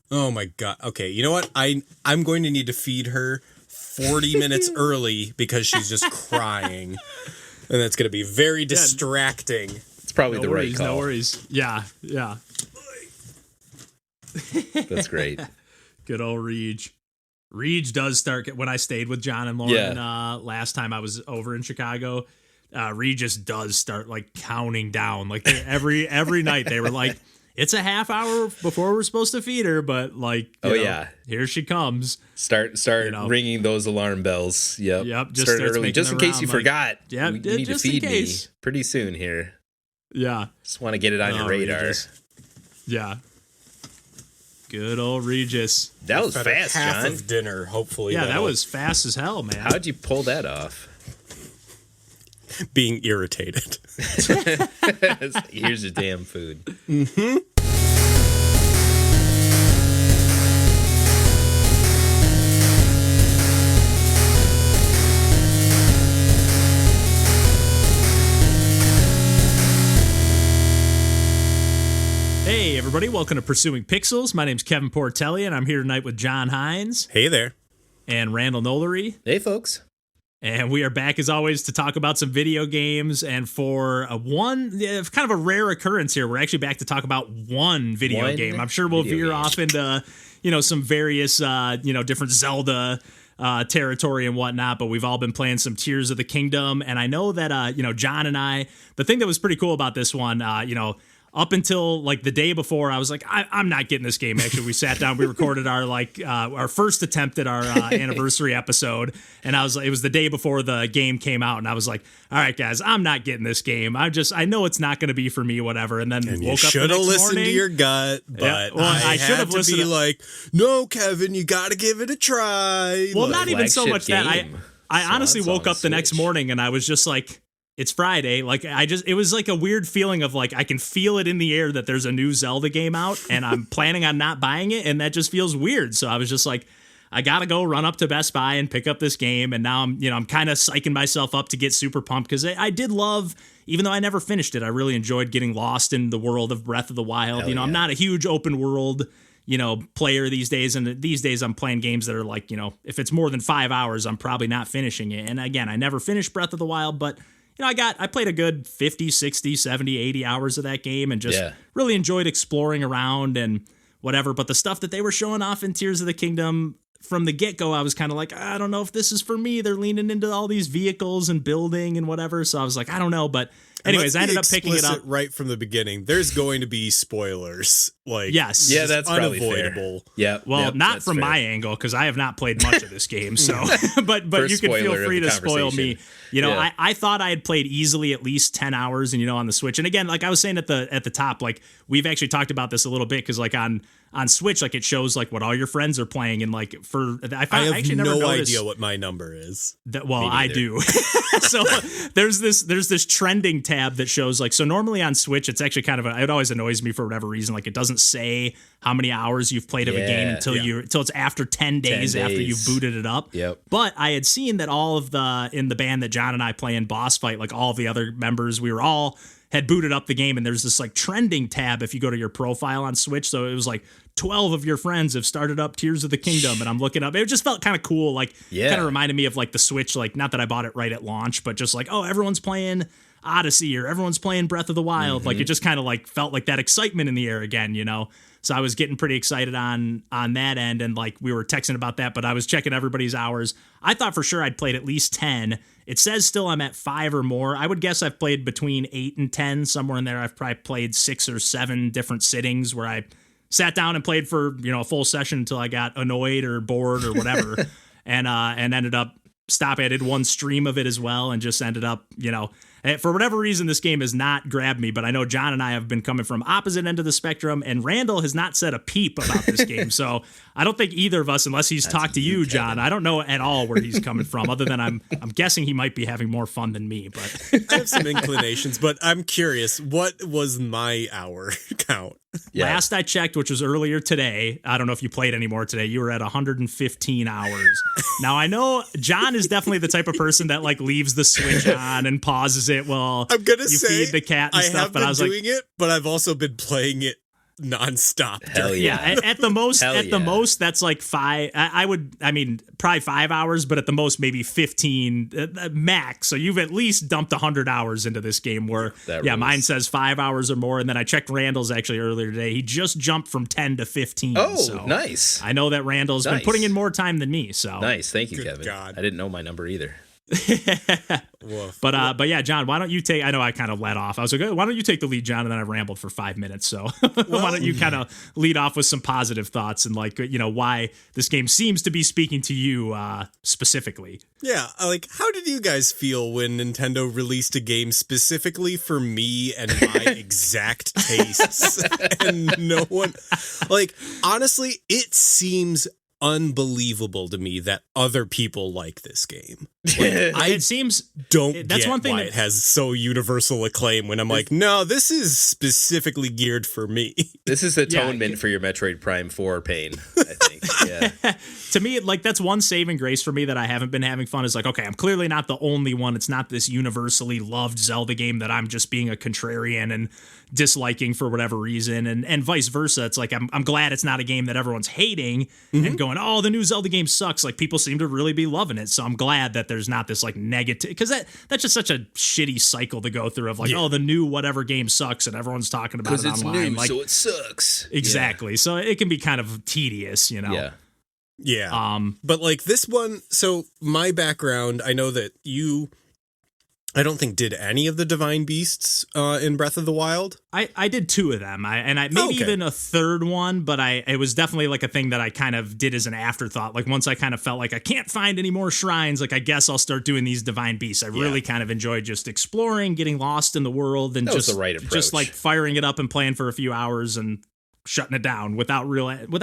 Oh my God. Okay, you know what? I'm going to need to feed her 40 minutes early because she's just crying. And that's going to be very distracting. It's probably the worries, right call. No worries. Yeah. That's great. Good old Reej. Reej does start when I stayed with John and Lauren last time I was over in Chicago. Regis does start like counting down. Like every night they were like, it's a half hour before we're supposed to feed her, but like, here she comes. Start ringing those alarm bells. Yep. Just start early, just in case you forgot. Yeah, you need to feed me pretty soon here. Yeah, just want to get it on your radar. Regis. Yeah. Good old Regis. That was fast, half John. Of dinner, hopefully. Yeah, that was fast as hell, man. How'd you pull that off? Being irritated. Here's your damn food. Mm-hmm. Hey, everybody. Welcome to Pursuing Pixels. My name's Kevin Portelli, and I'm here tonight with John Hines. Hey there. And Randall Nolery. Hey, folks. And we are back, as always, to talk about some video games. And for kind of a rare occurrence here, we're actually back to talk about one video game. I'm sure we'll veer off into, some various, different Zelda territory and whatnot, but we've all been playing some Tears of the Kingdom. And I know that, John and I, the thing that was pretty cool about this one, up until like the day before, I was like, I'm not getting this game. Actually, we sat down, we recorded our first attempt at our anniversary episode, and it was the day before the game came out, and I was like, all right, guys, I'm not getting this game. I know it's not going to be for me, whatever. And then woke up the next morning. Should have listened to your gut, but I should have listened. Like, no, Kevin, you got to give it a try. Well, not even so much that I honestly woke up the next morning and I was just like, it's Friday. Like it was like a weird feeling of like, I can feel it in the air that there's a new Zelda game out and I'm planning on not buying it. And that just feels weird. So I was just like, I got to go run up to Best Buy and pick up this game. And now I'm kind of psyching myself up to get super pumped because I did love, even though I never finished it, I really enjoyed getting lost in the world of Breath of the Wild. Hell, I'm not a huge open world, player these days. And these days I'm playing games that are like, if it's more than 5 hours, I'm probably not finishing it. And again, I never finished Breath of the Wild, but I played a good 50, 60, 70, 80 hours of that game and just really enjoyed exploring around and whatever. But the stuff that they were showing off in Tears of the Kingdom from the get-go, I was kind of like, I don't know if this is for me. They're leaning into all these vehicles and building and whatever. So I was like, I don't know. But anyways, I ended up picking it up right from the beginning. There's going to be spoilers. Like, yes. Yeah, that's unavoidable. Yeah. Well, not from my angle because I have not played much of this game. So, but you can feel free to spoil me. I thought I had played easily at least 10 hours and, on the Switch. And again, like I was saying at the top, like we've actually talked about this a little bit because like on Switch, like it shows like what all your friends are playing. And like I have no idea what my number is. I do. So there's this trending tab that shows like, so normally on Switch, it's actually kind of, it always annoys me for whatever reason. Like it doesn't say how many hours you've played of a game until it's after 10 days after you've booted it up. Yep. But I had seen that all of in the band that John and I play in Boss Fight, like all of the other members, we were all had booted up the game, and there's this like trending tab if you go to your profile on Switch. So it was like 12 of your friends have started up Tears of the Kingdom, and I'm looking up. It just felt kind of cool, like kind of reminded me of like the Switch, like not that I bought it right at launch, but just like, oh, everyone's playing Odyssey or everyone's playing Breath of the Wild. Like it just kind of like felt like that excitement in the air again, So I was getting pretty excited on that end, and like we were texting about that, but I was checking everybody's hours. I thought for sure I'd played at least 10. It says still I'm at 5 or more. I would guess I've played between 8 and 10, somewhere in there. I've probably played 6 or 7 different sittings where I sat down and played for, a full session until I got annoyed or bored or whatever, and ended up stopping. I did one stream of it as well and just ended up, for whatever reason, this game has not grabbed me, but I know John and I have been coming from opposite end of the spectrum, and Randall has not said a peep about this game. So I don't think either of us, unless he's talked to you, John, Kevin. I don't know at all where he's coming from, other than I'm guessing he might be having more fun than me. But I have some inclinations, but I'm curious, what was my hour count? Last I checked, which was earlier today, I don't know if you played anymore today, you were at 115 hours. Now, I know John is definitely the type of person that like leaves the Switch on and pauses it while I'm gonna you say feed the cat and I stuff. have been doing it, but I've also been playing it nonstop. Hell At the most, Hell at the most, that's like probably 5 hours, but at the most, maybe 15 max. So you've at least dumped 100 hours into this game where, mine says 5 hours or more. And then I checked Randall's actually earlier today. He just jumped from 10 to 15. Oh, so nice. I know that Randall's been putting in more time than me. So nice. Thank you, Good Kevin. God. I didn't know my number either. But yeah, John, why don't you take? I know I kind of let off. I was like, why don't you take the lead, John? And then I rambled for 5 minutes. So why don't you kind of lead off with some positive thoughts and why this game seems to be speaking to you specifically? Yeah, like how did you guys feel when Nintendo released a game specifically for me and my exact tastes? And no one, honestly, it seems unbelievable to me that other people like this game. It seems That's one thing why it has so universal acclaim when I'm like, no, this is specifically geared for me. This is atonement for your Metroid Prime 4 pain, I think. Yeah. To me, that's one saving grace for me that I haven't been having fun is okay, I'm clearly not the only one. It's not this universally loved Zelda game that I'm just being a contrarian and disliking for whatever reason, and vice versa. It's like I'm glad it's not a game that everyone's hating and going, oh, the new Zelda game sucks. Like people seem to really be loving it, so I'm glad that there's not this negative, because that's just such a shitty cycle to go through of oh, the new whatever game sucks and everyone's talking about it online. New, so it sucks. Exactly. Yeah. So it can be kind of tedious, Yeah. But this one, so my background, I know that I don't think did any of the Divine Beasts in Breath of the Wild. I did 2 of them. Even a third one, but it was definitely a thing that I kind of did as an afterthought. Once I kind of felt like I can't find any more shrines, I guess I'll start doing these Divine Beasts. I really kind of enjoyed just exploring, getting lost in the world, and that was the right approach. Just firing it up and playing for a few hours and shutting it down without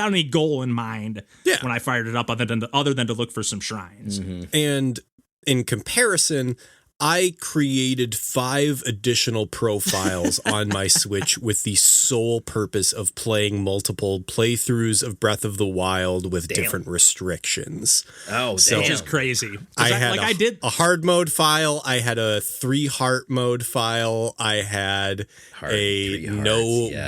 any goal in mind. Yeah. When I fired it up, other than to look for some shrines. Mm-hmm. And in comparison, I created 5 additional profiles on my Switch with the sole purpose of playing multiple playthroughs of Breath of the Wild with different restrictions. Oh, so which is crazy. I had a hard mode file. I had a 3 heart mode file. I had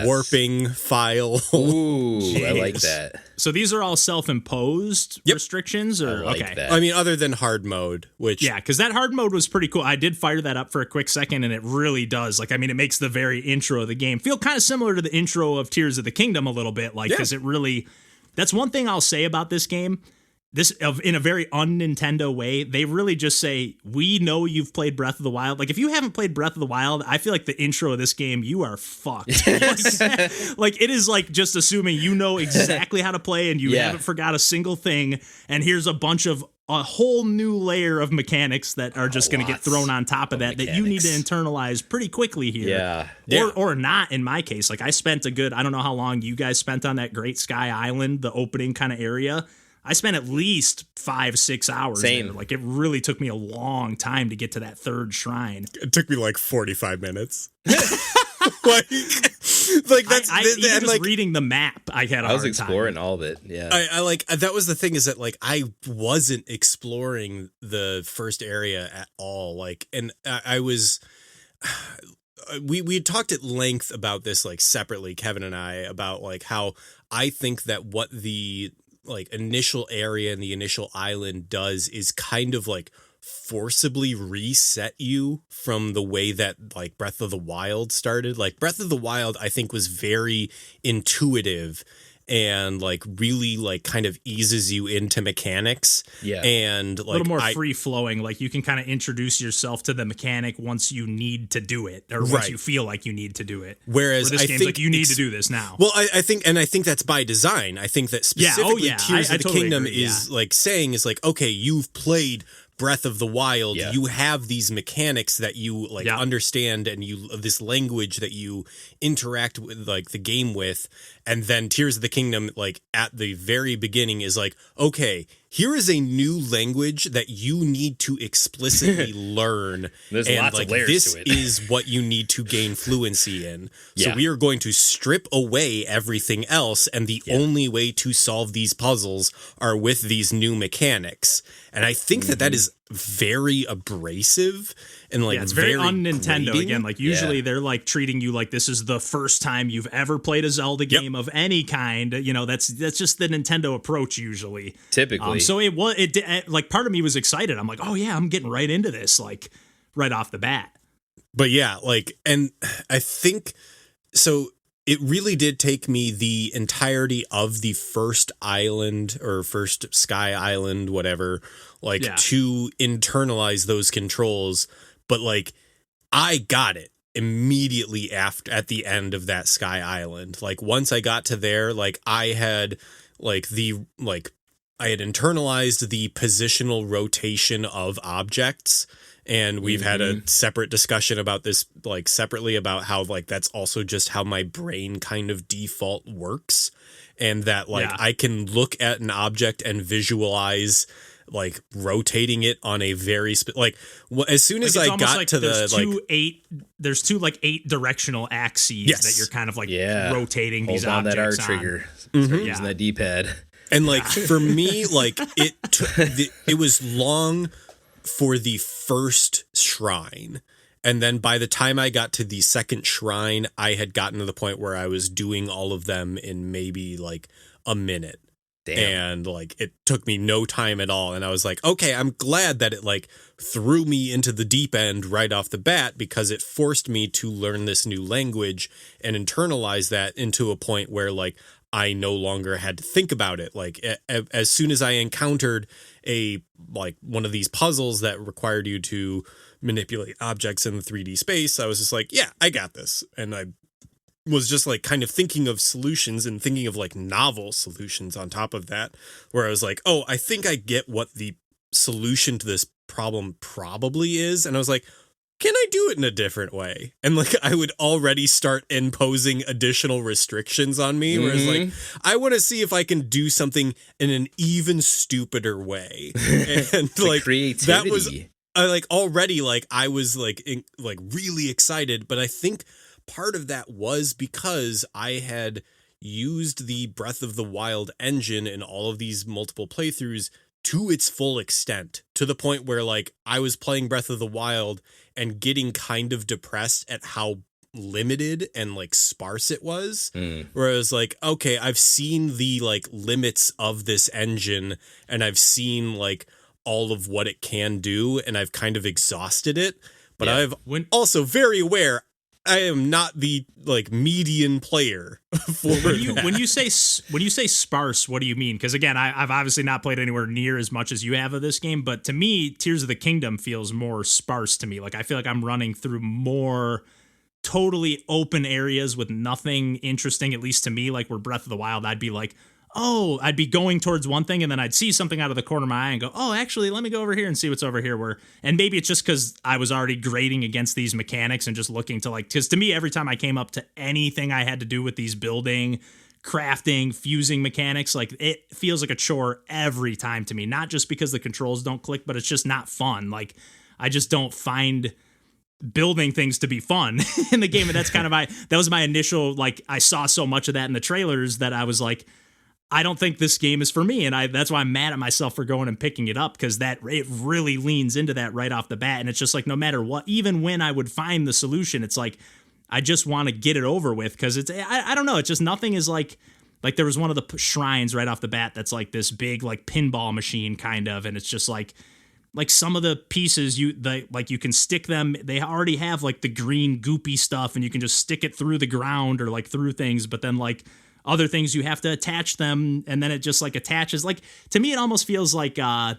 warping file. Ooh, I like that. So these are all self-imposed restrictions, or that. I mean, other than hard mode, which because that hard mode was pretty cool. I did fire that up for a quick second, and it really does. It makes the very intro of the game feel kind of similar to the intro of Tears of the Kingdom a little bit, because it really. That's one thing I'll say about this game. In a very un-Nintendo way, they really just say, we know you've played Breath of the Wild. If you haven't played Breath of the Wild, I feel like the intro of this game, you are fucked. It is just assuming you know exactly how to play and you haven't forgot a single thing. And here's a whole new layer of mechanics that are just going to get thrown on top of that you need to internalize pretty quickly here. Yeah. Or not in my case. I spent I don't know how long you guys spent on that Great Sky Island, the opening kind of area. I spent at least 5-6 hours there. It really took me a long time to get to that 3rd shrine. It took me 45 minutes. I was reading the map. I was exploring all of it. Yeah. I that was the thing, is that I wasn't exploring the first area at all. And I was we had talked at length about this separately, Kevin and I, about how I think that what the initial area and the initial island does is kind of forcibly reset you from the way that Breath of the Wild started. Breath of the Wild, I think, was very intuitive and really kind of eases you into mechanics. Yeah. And a little more free flowing. You can kind of introduce yourself to the mechanic once you need to do it, or once you feel like you need to do it. Whereas this game's you need to do this now. Well, I think that's by design. I think that specifically Tears of the Kingdom is saying okay, you've played Breath of the Wild, you have these mechanics that you understand, and this language that you interact with the game with, and then Tears of the Kingdom at the very beginning is okay, here is a new language that you need to explicitly learn. There's lots of layers this to it. is what you need to gain fluency in. So we are going to strip away everything else, and the only way to solve these puzzles are with these new mechanics. And I think that is very abrasive and like it's very un-Nintendo grating. again. Like usually they're like treating you like this is the first time you've ever played a Zelda game of any kind. You know, that's just the Nintendo approach usually. Typically. So like part of me was excited. I'm like, oh yeah, I'm getting right into this like right off the bat. But yeah, like, and I think so. It really did take me the entirety of the first island or first Sky Island, whatever, like to internalize those controls. But like, I got it immediately at the end of that Sky Island. Like once I got to there, like I had I had internalized the positional rotation of objects. And we've had a separate discussion about this, like separately, about how like that's also just how my brain kind of default works. And that like I can look at an object and visualize like rotating it on a very as soon as I got like to the there's two like 8 directional axes that you're kind of like rotating these Hold on objects that R trigger. on. Using that D-pad. And like for me, like it was long for the first shrine. And then by the time I got to the second shrine, I had gotten to the point where I was doing all of them in maybe like a minute. Damn. And like it took me no time at all. And I was like, okay, I'm glad that it like threw me into the deep end right off the bat, because it forced me to learn this new language and internalize that into a point where like I no longer had to think about it. Like as soon as I encountered one of these puzzles that required you to manipulate objects in the 3D space, I was just like, yeah, I got this. And I was just like kind of thinking of solutions and thinking of like novel solutions on top of that, where I was like, oh, I think I get what the solution to this problem probably is. And I was like, can I do it in a different way? And like I would already start imposing additional restrictions on me, where it's like, I want to see if I can do something in an even stupider way. And like creativity. That was already like I was like really excited. But I think part of that was because I had used the Breath of the Wild engine in all of these multiple playthroughs to its full extent, to the point where like I was playing Breath of the Wild and getting kind of depressed at how limited and like sparse it was. Where I was like, okay, I've seen the like limits of this engine, and I've seen like all of what it can do, and I've kind of exhausted it. But I've also very aware I am not the like median player for when you say sparse, what do you mean? Because again, I've obviously not played anywhere near as much as you have of this game, but to me, Tears of the Kingdom feels more sparse to me. Like I feel like I'm running through more totally open areas with nothing interesting, at least to me. Like where Breath of the Wild, I'd be like, oh, I'd be going towards one thing and then I'd see something out of the corner of my eye and go, oh, actually, let me go over here and see what's over here. And maybe it's just because I was already grading against these mechanics and just looking to like, because to me, every time I came up to anything I had to do with these building, crafting, fusing mechanics, like it feels like a chore every time to me. Not just because the controls don't click, but it's just not fun. Like I just don't find building things to be fun in the game. And that's kind of that was my initial, like I saw so much of that in the trailers that I was like, I don't think this game is for me, and that's why I'm mad at myself for going and picking it up, because it really leans into that right off the bat, and it's just like no matter what, even when I would find the solution, it's like I just want to get it over with, because it's I don't know, it's just nothing is like there was one of the shrines right off the bat that's like this big like pinball machine kind of, and it's just like some of the pieces you can stick them, they already have like the green goopy stuff, and you can just stick it through the ground or like through things, but then like other things you have to attach them, and then it just like attaches. Like to me, it almost feels like to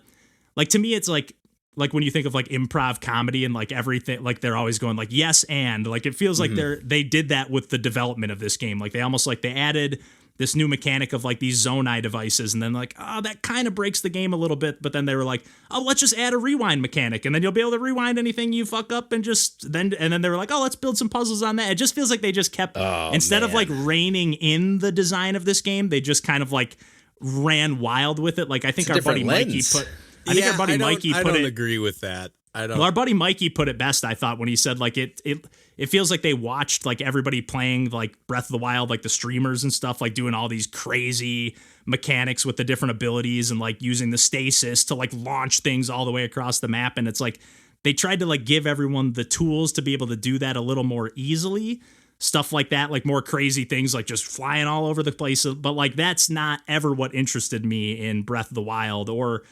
me it's like when you think of like improv comedy and like everything, like they're always going like yes and like it feels like they did that with the development of this game. Like they almost like they added this new mechanic of like these Zonai devices, and then like, oh, that kind of breaks the game a little bit, but then they were like, oh, let's just add a rewind mechanic, and then you'll be able to rewind anything you fuck up, and then they were like, oh, let's build some puzzles on that. It just feels like they just kept, instead of like reining in the design of this game, they just kind of like ran wild with it. Like I think our buddy Mikey put I don't agree with that. I don't. Well, our buddy Mikey put it best, I thought, when he said like it feels like they watched like everybody playing like Breath of the Wild, like the streamers and stuff, like doing all these crazy mechanics with the different abilities and like using the stasis to like launch things all the way across the map. And it's like they tried to like give everyone the tools to be able to do that a little more easily. Stuff like that, like more crazy things like just flying all over the place. But like that's not ever what interested me in Breath of the Wild or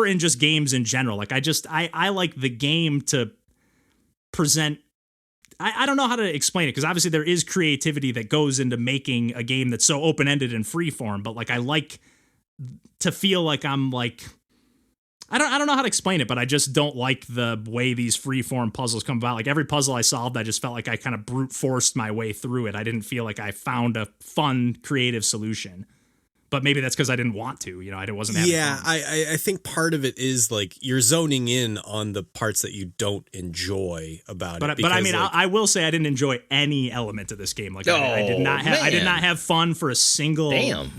in just games in general. Like I like the game to present. I don't know how to explain it because obviously there is creativity that goes into making a game that's so open-ended and freeform. But like I like to feel like I'm like I don't know how to explain it, but I just don't like the way these freeform puzzles come about. Like every puzzle I solved, I just felt like I kind of brute forced my way through it. I didn't feel like I found a fun, creative solution. But maybe that's because I didn't want to, I wasn't having fun. I think part of it is like you're zoning in on the parts that you don't enjoy about it. But I mean, like, I will say I didn't enjoy any element of this game. Like I did not have fun for a single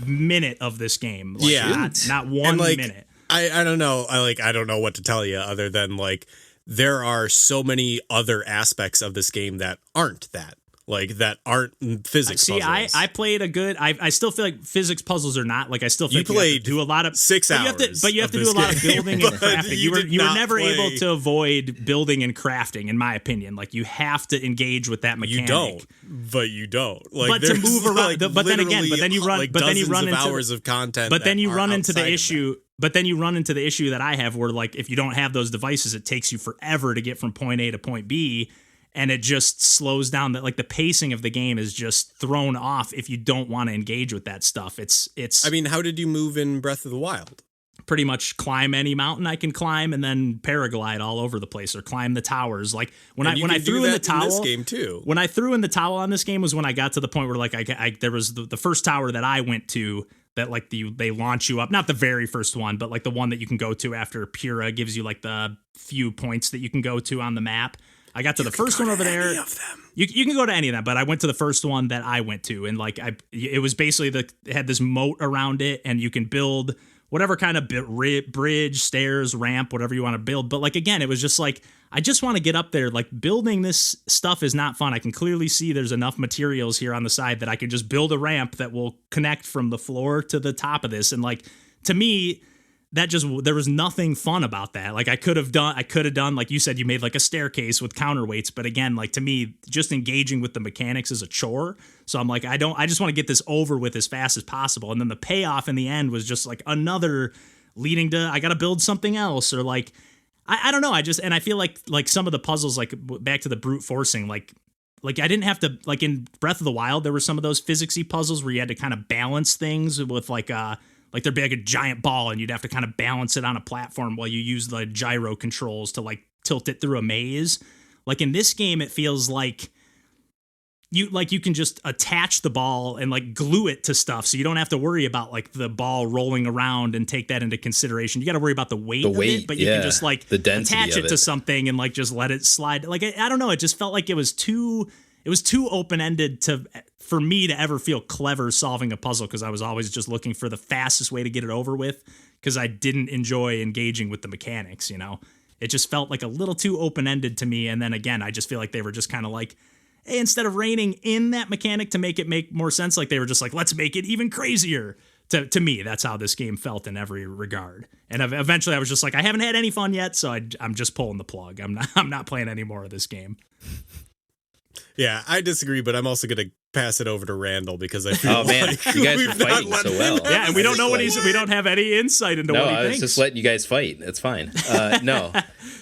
minute of this game. Like, not one minute. I don't know. I don't know what to tell you other than like there are so many other aspects of this game that aren't that. Like that aren't physics puzzles. I played a good. I still feel like physics puzzles are not like I still feel you like played you have to do a lot of 6 hours. But you have to do a lot of building and crafting. You were never able to avoid building and crafting, in my opinion. Like you have to engage with that mechanic. You don't. Like, but to move around. Like but then again, into hours of content. But then you run into the issue. But then you run into the issue that I have, where like if you don't have those devices, it takes you forever to get from point A to point B. And it just slows down that like the pacing of the game is just thrown off if you don't want to engage with that stuff. It's I mean, how did you move in Breath of the Wild? Pretty much climb any mountain I can climb and then paraglide all over the place or climb the towers. Like when I threw in the towel, this game too. When I threw in the towel on this game was when I got to the point where like there was the first tower that I went to that like they launch you up, not the very first one, but like the one that you can go to after Pura gives you like the few points that you can go to on the map. I got to the first one over there. You can go to any of them, but I went to the first one that I went to, and like it was basically it had this moat around it, and you can build whatever kind of bridge, stairs, ramp, whatever you want to build. But like again, it was just like I just want to get up there. Like building this stuff is not fun. I can clearly see there's enough materials here on the side that I can just build a ramp that will connect from the floor to the top of this, and like to me. There was nothing fun about that. Like I could have done, like you said, you made like a staircase with counterweights. But again, like to me, just engaging with the mechanics is a chore. So I'm like, I just want to get this over with as fast as possible. And then the payoff in the end was just like another leading to, I got to build something else or like, I don't know. I feel like some of the puzzles, like back to the brute forcing, like I didn't have to, like in Breath of the Wild, there were some of those physicsy puzzles where you had to kind of balance things with like there'd be like a giant ball and you'd have to kind of balance it on a platform while you use the gyro controls to like tilt it through a maze. Like in this game, it feels like you can just attach the ball and like glue it to stuff. So you don't have to worry about like the ball rolling around and take that into consideration. You got to worry about the weight of it, but you can just like attach it to something and like just let it slide. Like, I don't know. It just felt like it was too open-ended for me to ever feel clever solving a puzzle because I was always just looking for the fastest way to get it over with because I didn't enjoy engaging with the mechanics, It just felt like a little too open-ended to me. And then again, I just feel like they were just kind of like, hey, instead of reining in that mechanic to make it make more sense, like they were just like, let's make it even crazier. To me, that's how this game felt in every regard. And eventually I was just like, I haven't had any fun yet, so I'm just pulling the plug. I'm not playing any more of this game. Yeah, I disagree, but I'm also going to pass it over to Randall because I feel like you guys are fighting so well. Yeah, and we don't know we don't have any insight into what he thinks. No, I was just letting you guys fight. It's fine. No,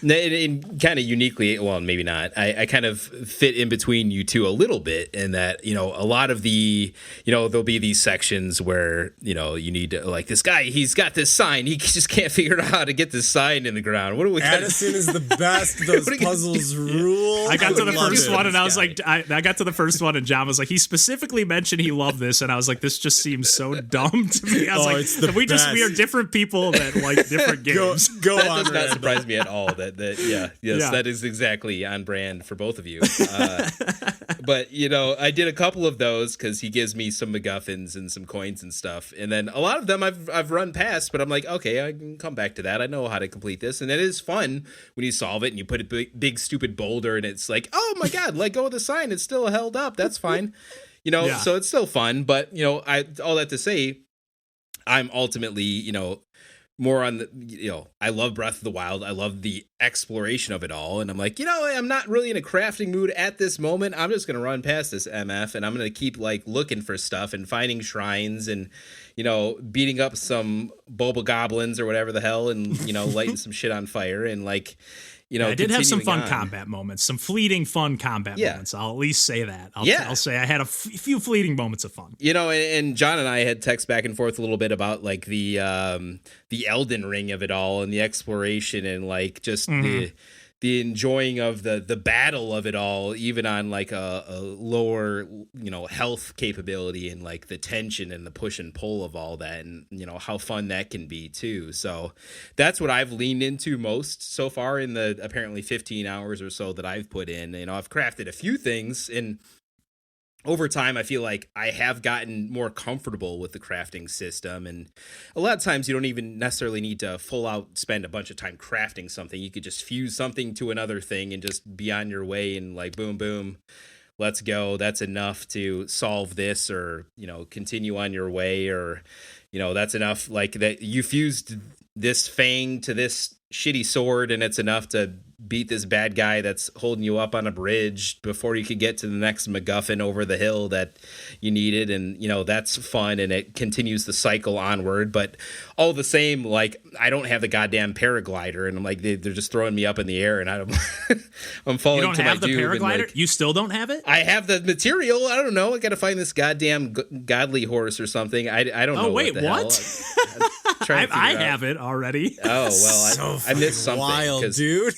kind of uniquely, well, maybe not. I kind of fit in between you two a little bit in that, a lot of the, there'll be these sections where, you need to, like this guy, he's got this sign. He just can't figure out how to get this sign in the ground. What do we Addison is the best. Those puzzles rule. I got to the first one and I was like, I got to the first one and John was like, he specifically mentioned he loved this. And I was like, this just seems so dumb to me. I was like, we are different people that like different games. Go that on, does not surprise me at all. That is exactly on brand for both of you. But, you know, I did a couple of those because he gives me some MacGuffins and some coins and stuff. And then a lot of them I've run past, but I'm like, okay, I can come back to that. I know how to complete this. And it is fun when you solve it and you put a big stupid boulder and it's like, oh my God, let go of the sign. It's still held up. That's fine. You know, so it's still fun. But, you know, all that to say, I'm ultimately, you know, more on the, you know, I love Breath of the Wild. I love the exploration of it all. And I'm like, you know, I'm not really in a crafting mood at this moment. I'm just going to run past this MF and I'm going to keep like looking for stuff and finding shrines and, you know, beating up some boba goblins or whatever the hell and, you know, lighting some shit on fire and like, you know, I did have some fun on. combat moments, some fleeting fun combat moments. I'll at least say that. I'll say I had a few fleeting moments of fun. You know, and John and I had text back and forth a little bit about like the Elden Ring of it all and the exploration and like just the enjoying of the battle of it all, even on like a lower, you know, health capability and like the tension and the push and pull of all that and, you know, how fun that can be too. So that's what I've leaned into most so far in the apparently 15 hours or so that I've put in. You know, I've crafted a few things and over time, I feel like I have gotten more comfortable with the crafting system. And a lot of times you don't even necessarily need to full out spend a bunch of time crafting something. You could just fuse something to another thing and just be on your way and like, boom, boom, let's go. That's enough to solve this or, you know, continue on your way or, you know, that's enough like that you fused this fang to this shitty sword and it's enough to beat this bad guy that's holding you up on a bridge before you could get to the next MacGuffin over the hill that you needed. And, you know, that's fun and it continues the cycle onward. But all the same, like, I don't have the goddamn paraglider and I'm like, they're just throwing me up in the air and I'm falling to my doom. You don't have the paraglider? Like, you still don't have it? I have the material. I don't know. I got to find this goddamn godly horse or something. I don't know. Oh, wait, what? I have it already. Oh, well, I missed something. Wild, dude.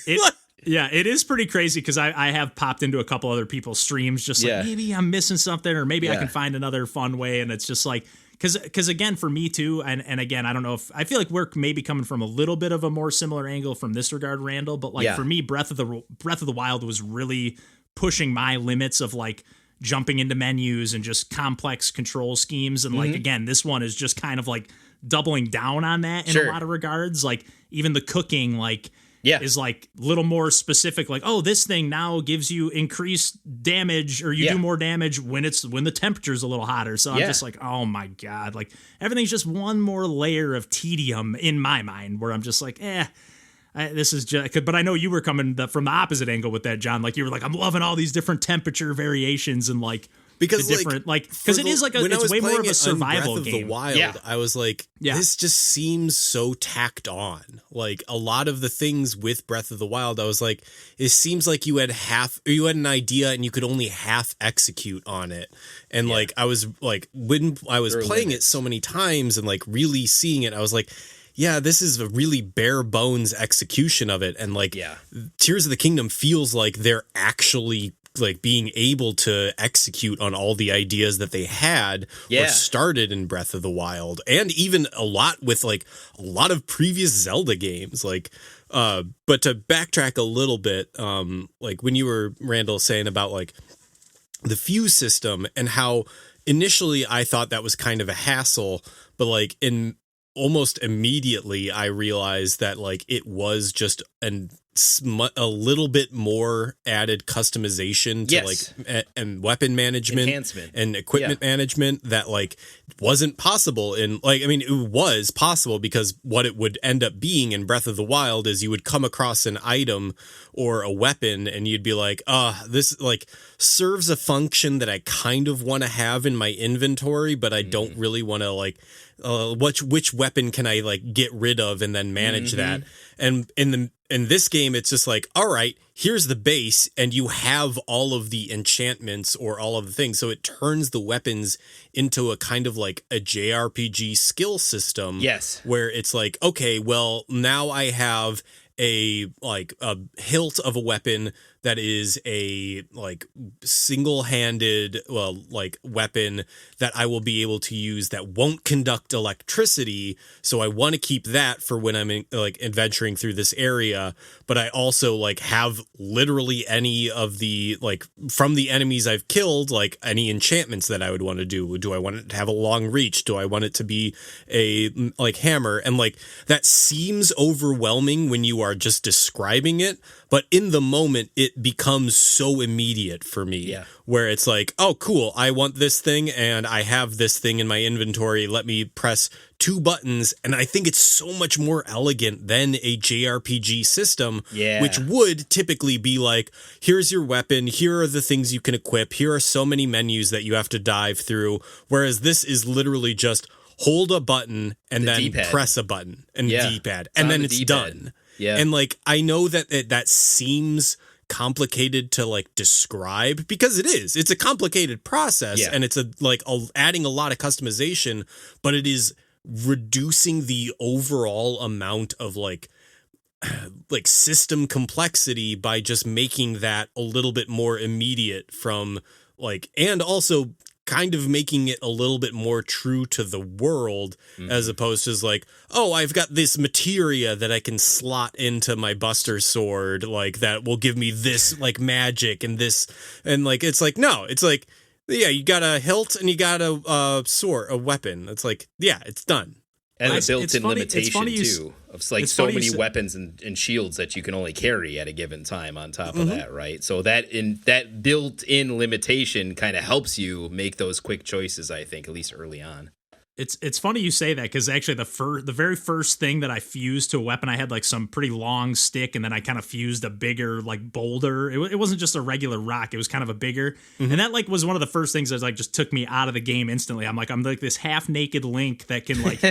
Yeah, it is pretty crazy because I have popped into a couple other people's streams just like maybe I'm missing something or maybe I can find another fun way. And it's just like, because again, for me too, and again, I don't know if I feel like we're maybe coming from a little bit of a more similar angle from this regard, Randall, but like for me, Breath of the Wild was really pushing my limits of like jumping into menus and just complex control schemes. And like, again, this one is just kind of like doubling down on that in a lot of regards. Like even the cooking, like, is like a little more specific, like, oh, this thing now gives you increased damage or you do more damage when the temperature's a little hotter. So I'm just like, oh my God, like everything's just one more layer of tedium in my mind where I'm just like, this is just, but I know you were coming from the opposite angle with that, John. Like you were like, I'm loving all these different temperature variations and like, because different, like because it is like it's way more of a survival Breath game. Of the Wild, I was like, this just seems so tacked on. Like a lot of the things with Breath of the Wild, I was like, it seems like you had an idea and you could only half execute on it. And like I was like, when I was playing it so many times and like really seeing it, I was like, yeah, this is a really bare bones execution of it. And like Tears of the Kingdom feels like they're actually like being able to execute on all the ideas that they had or started in Breath of the Wild, and even a lot with like a lot of previous Zelda games. Like, but to backtrack a little bit, like when you were, Randall, saying about like the fuse system and how initially I thought that was kind of a hassle, but like in almost immediately I realized that like it was just a little bit more added customization to like and weapon management enhancement and equipment management that like wasn't possible in like, I mean, it was possible because what it would end up being in Breath of the Wild is you would come across an item or a weapon and you'd be like, this like serves a function that I kind of want to have in my inventory, but I don't really want to like which weapon can I like get rid of and then manage that. And in this game, it's just like, all right, here's the base, and you have all of the enchantments or all of the things. So it turns the weapons into a kind of like a JRPG skill system. Yes. Where it's like, okay, well, now I have a hilt of a weapon that is a like single-handed weapon that I will be able to use that won't conduct electricity. So I want to keep that for when I'm adventuring through this area, but I also like have literally any of the like from the enemies I've killed, like any enchantments that I would want to do. Do I want it to have a long reach? Do I want it to be a like hammer? And like that seems overwhelming when you are just describing it, but in the moment it becomes so immediate for me, where it's like, oh cool, I want this thing and I have this thing in my inventory. Let me press 2 buttons. And I think it's so much more elegant than a JRPG system, which would typically be like, here's your weapon, here are the things you can equip, here are so many menus that you have to dive through. Whereas this is literally just hold a button and then D-pad. Press a button and D-pad, and then it's done. Yeah. And like, I know that that seems complicated to like describe, because it's a complicated process, and it's adding a lot of customization, but it is reducing the overall amount of like system complexity by just making that a little bit more immediate from like, and also kind of making it a little bit more true to the world, as opposed to like, oh, I've got this materia that I can slot into my Buster Sword, like that will give me this like magic and this, and like, it's like, no, it's like, yeah, you got a hilt and you got a sword, a weapon. It's like, yeah, it's done. And the built-in limitation too of like so many weapons and shields that you can only carry at a given time on top of that, right? So that built-in limitation kind of helps you make those quick choices, I think, at least early on. It's funny you say that, because actually the very first thing that I fused to a weapon, I had like some pretty long stick, and then I kind of fused a bigger like boulder. It wasn't just a regular rock; it was kind of a bigger, and that like was one of the first things that like just took me out of the game instantly. I'm like this half naked Link that can like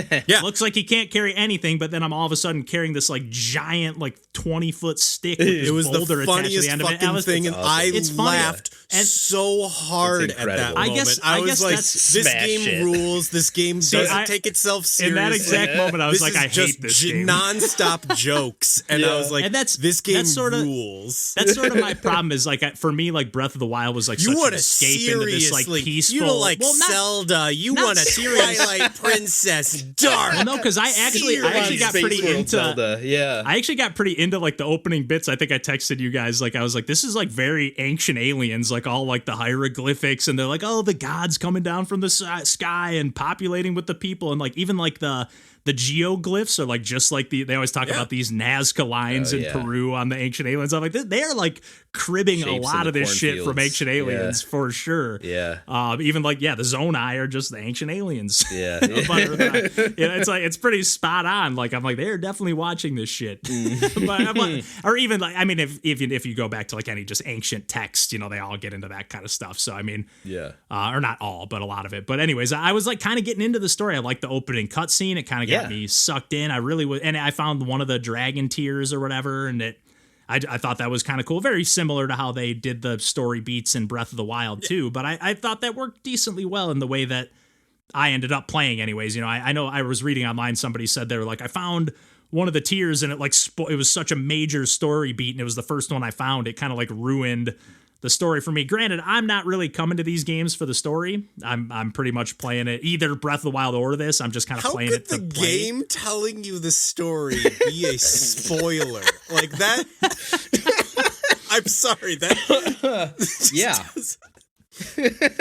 looks like he can't carry anything, but then I'm all of a sudden carrying this like giant like 20-foot stick with this it was boulder the attached to the funniest end of it. fucking thing, and I laughed and so hard at that moment. I was like, this game rules. This game doesn't take itself seriously. In that exact moment, I was like, I hate this game. Non-stop jokes, and I was like, this game rules. That's sort of my problem. Is like, for me, like Breath of the Wild was like such an escape into this like peaceful. You don't like Zelda. You want a Twilight Princess dark. Well, no, because I actually got pretty into Zelda. Yeah, I actually got pretty into like the opening bits. I think I texted you guys, like I was like, this is like very ancient aliens, like all like the hieroglyphics, and they're like, oh, the gods coming down from the sky and populating with the people, and like even like the geoglyphs are like just like they always talk about these Nazca lines in Peru on the ancient aliens. I'm like, they are like cribbing shapes a lot of this shit from ancient aliens for sure. Yeah. Even like the Zonai are just the ancient aliens. Yeah. It's like it's pretty spot on. Like I'm like, they're definitely watching this shit. But I'm like, or even like, I mean, if you go back to like any just ancient text, they all get into that kind of stuff. So I mean, or not all, but a lot of it. But anyways, I was like kind of getting into the story. I liked the opening cutscene. It kind of got me sucked in. I really was, and I found one of the dragon tears or whatever, and I thought that was kind of cool. Very similar to how they did the story beats in Breath of the Wild too. But I thought that worked decently well in the way that I ended up playing. Anyways, I know I was reading online. Somebody said they were like, I found one of the tears, and it like it was such a major story beat, and it was the first one I found. It kind of like ruined the story for me. Granted, I'm not really coming to these games for the story. I'm pretty much playing it either Breath of the Wild or this. I'm just kind of playing it to play. How could the game telling you the story be a spoiler like that? I'm sorry.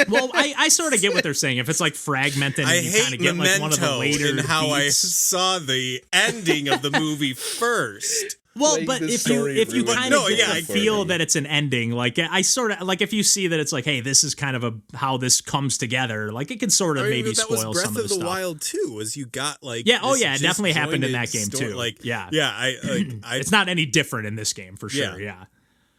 Well, I sort of get what they're saying. If it's like fragmented, and you kind of get like one of the later and how beats. I saw the ending of the movie first. Well, but if you kind of feel that it's an ending, like I sort of like if you see that it's like, hey, this is kind of how this comes together, like it can sort of maybe spoil some of the stuff. That was Breath of the Wild too, as you got like it definitely happened in that game too. Like it's not any different in this game for sure. Yeah,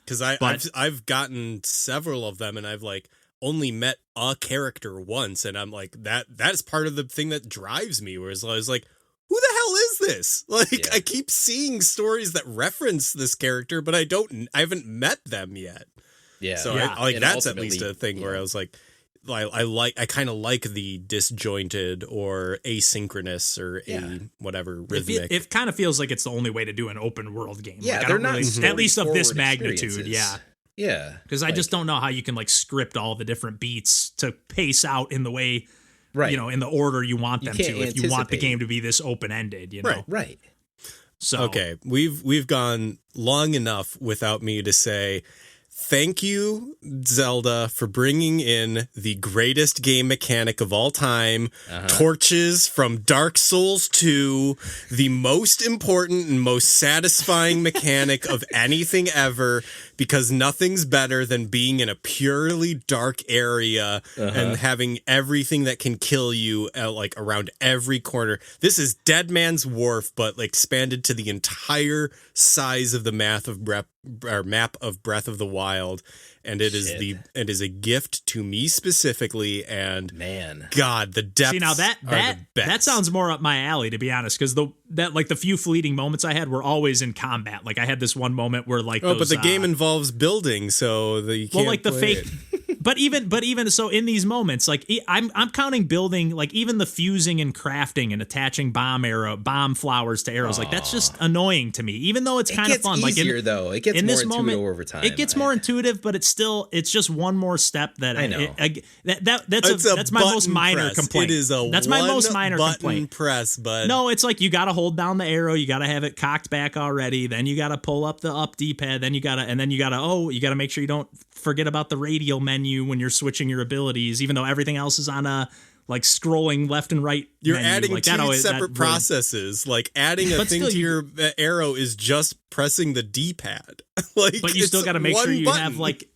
because I've gotten several of them, and I've like only met a character once, and I'm like that's part of the thing that drives me. Whereas I was like, who the hell is this? Like, I keep seeing stories that reference this character, but I haven't met them yet. Yeah. So that's at least a thing where I was like, I kind of like the disjointed or asynchronous or whatever rhythmic. It kind of feels like it's the only way to do an open world game. Yeah, like, they're not really, at least of this magnitude. Yeah. Yeah. Because I just don't know how you can like script all the different beats to pace out in the way, Right. in the order you want them to, if you want the anticipate. game to be this open-ended, know? Right. So Okay, we've gone long enough without me to say thank you, Zelda, for bringing in the greatest game mechanic of all time, torches from Dark Souls 2, the most important and most satisfying mechanic of anything ever, because nothing's better than being in a purely dark area and having everything that can kill you like around every corner. This is Dead Man's Wharf, but like, expanded to the entire size of the map of Breath of the Wild, and it is a gift to me specifically. And man, God, the depths. See, now that sounds more up my alley, to be honest, because the few fleeting moments I had were always in combat. Like I had this one moment where like but the game involves building, so you can't. Well, like the play fake. it. But even so, in these moments, like I'm counting building, like even the fusing and crafting and attaching bomb flowers to arrows. Like that's just annoying to me. Even though it's kind of fun. It gets easier though. It gets more intuitive over time. It gets more intuitive, but it's just one more step that I know. That's my most minor press. complaint. It is that's my most minor complaint. Press, but no, it's like you got to hold down the arrow. You got to have it cocked back already. Then you got to pull up the up D-pad. Then you got to make sure you don't forget about the radial menu when you're switching your abilities, even though everything else is on a like scrolling left and right. You're menu. adding like two separate processes. Like adding a thing to your arrow is just pressing the D-pad. Like, but you still got to make sure you have like.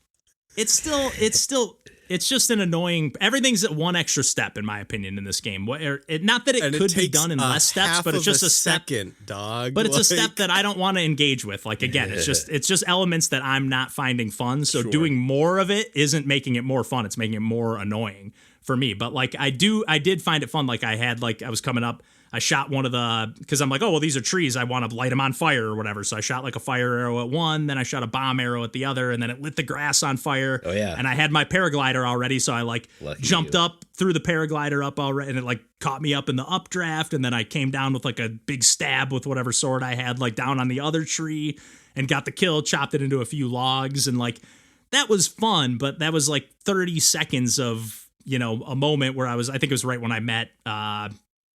It's just an annoying. Everything's at one extra step, in my opinion, in this game. Not that it could be done in less steps, but it's just a second, dog. But it's a step that I don't want to engage with. Like again, it's just elements that I'm not finding fun. So doing more of it isn't making it more fun. It's making it more annoying for me. But like I did find it fun. Like I was coming up. I shot one of because I'm like, oh, well, these are trees. I want to light them on fire or whatever. So I shot like a fire arrow at one, then I shot a bomb arrow at the other, and then it lit the grass on fire. Oh, yeah. And I had my paraglider already, so I like jumped up, threw the paraglider up already, and it like caught me up in the updraft, and then I came down with like a big stab with whatever sword I had like down on the other tree and got the kill, chopped it into a few logs, and like that was fun, but that was like 30 seconds of, a moment where I think it was right when I met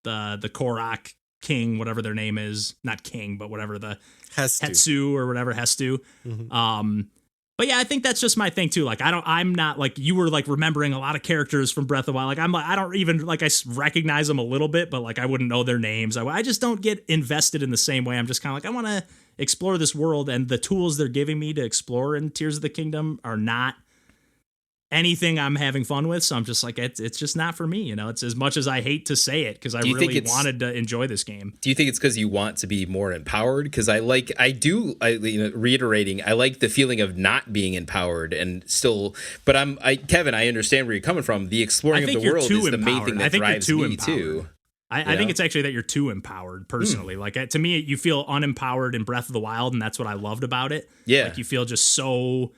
the Korok king, whatever their name is, not king, but whatever the Hetsu or whatever Hestu. Mm-hmm. But yeah, I think that's just my thing too. Like I'm not like you were like remembering a lot of characters from Breath of the Wild. Like I don't even like I recognize them a little bit, but like I wouldn't know their names. I just don't get invested in the same way. I'm just kind of like I want to explore this world, and the tools they're giving me to explore in Tears of the Kingdom are not anything I'm having fun with. So I'm just like, it's just not for me. It's as much as I hate to say it, because I really wanted to enjoy this game. Do you think it's because you want to be more empowered? Because reiterating, I like the feeling of not being empowered and still, but Kevin, I understand where you're coming from. The exploring of the world is the main thing that drives me too. I think it's actually that you're too empowered personally. Like to me, you feel unempowered in Breath of the Wild, and that's what I loved about it. Yeah. Like you feel just so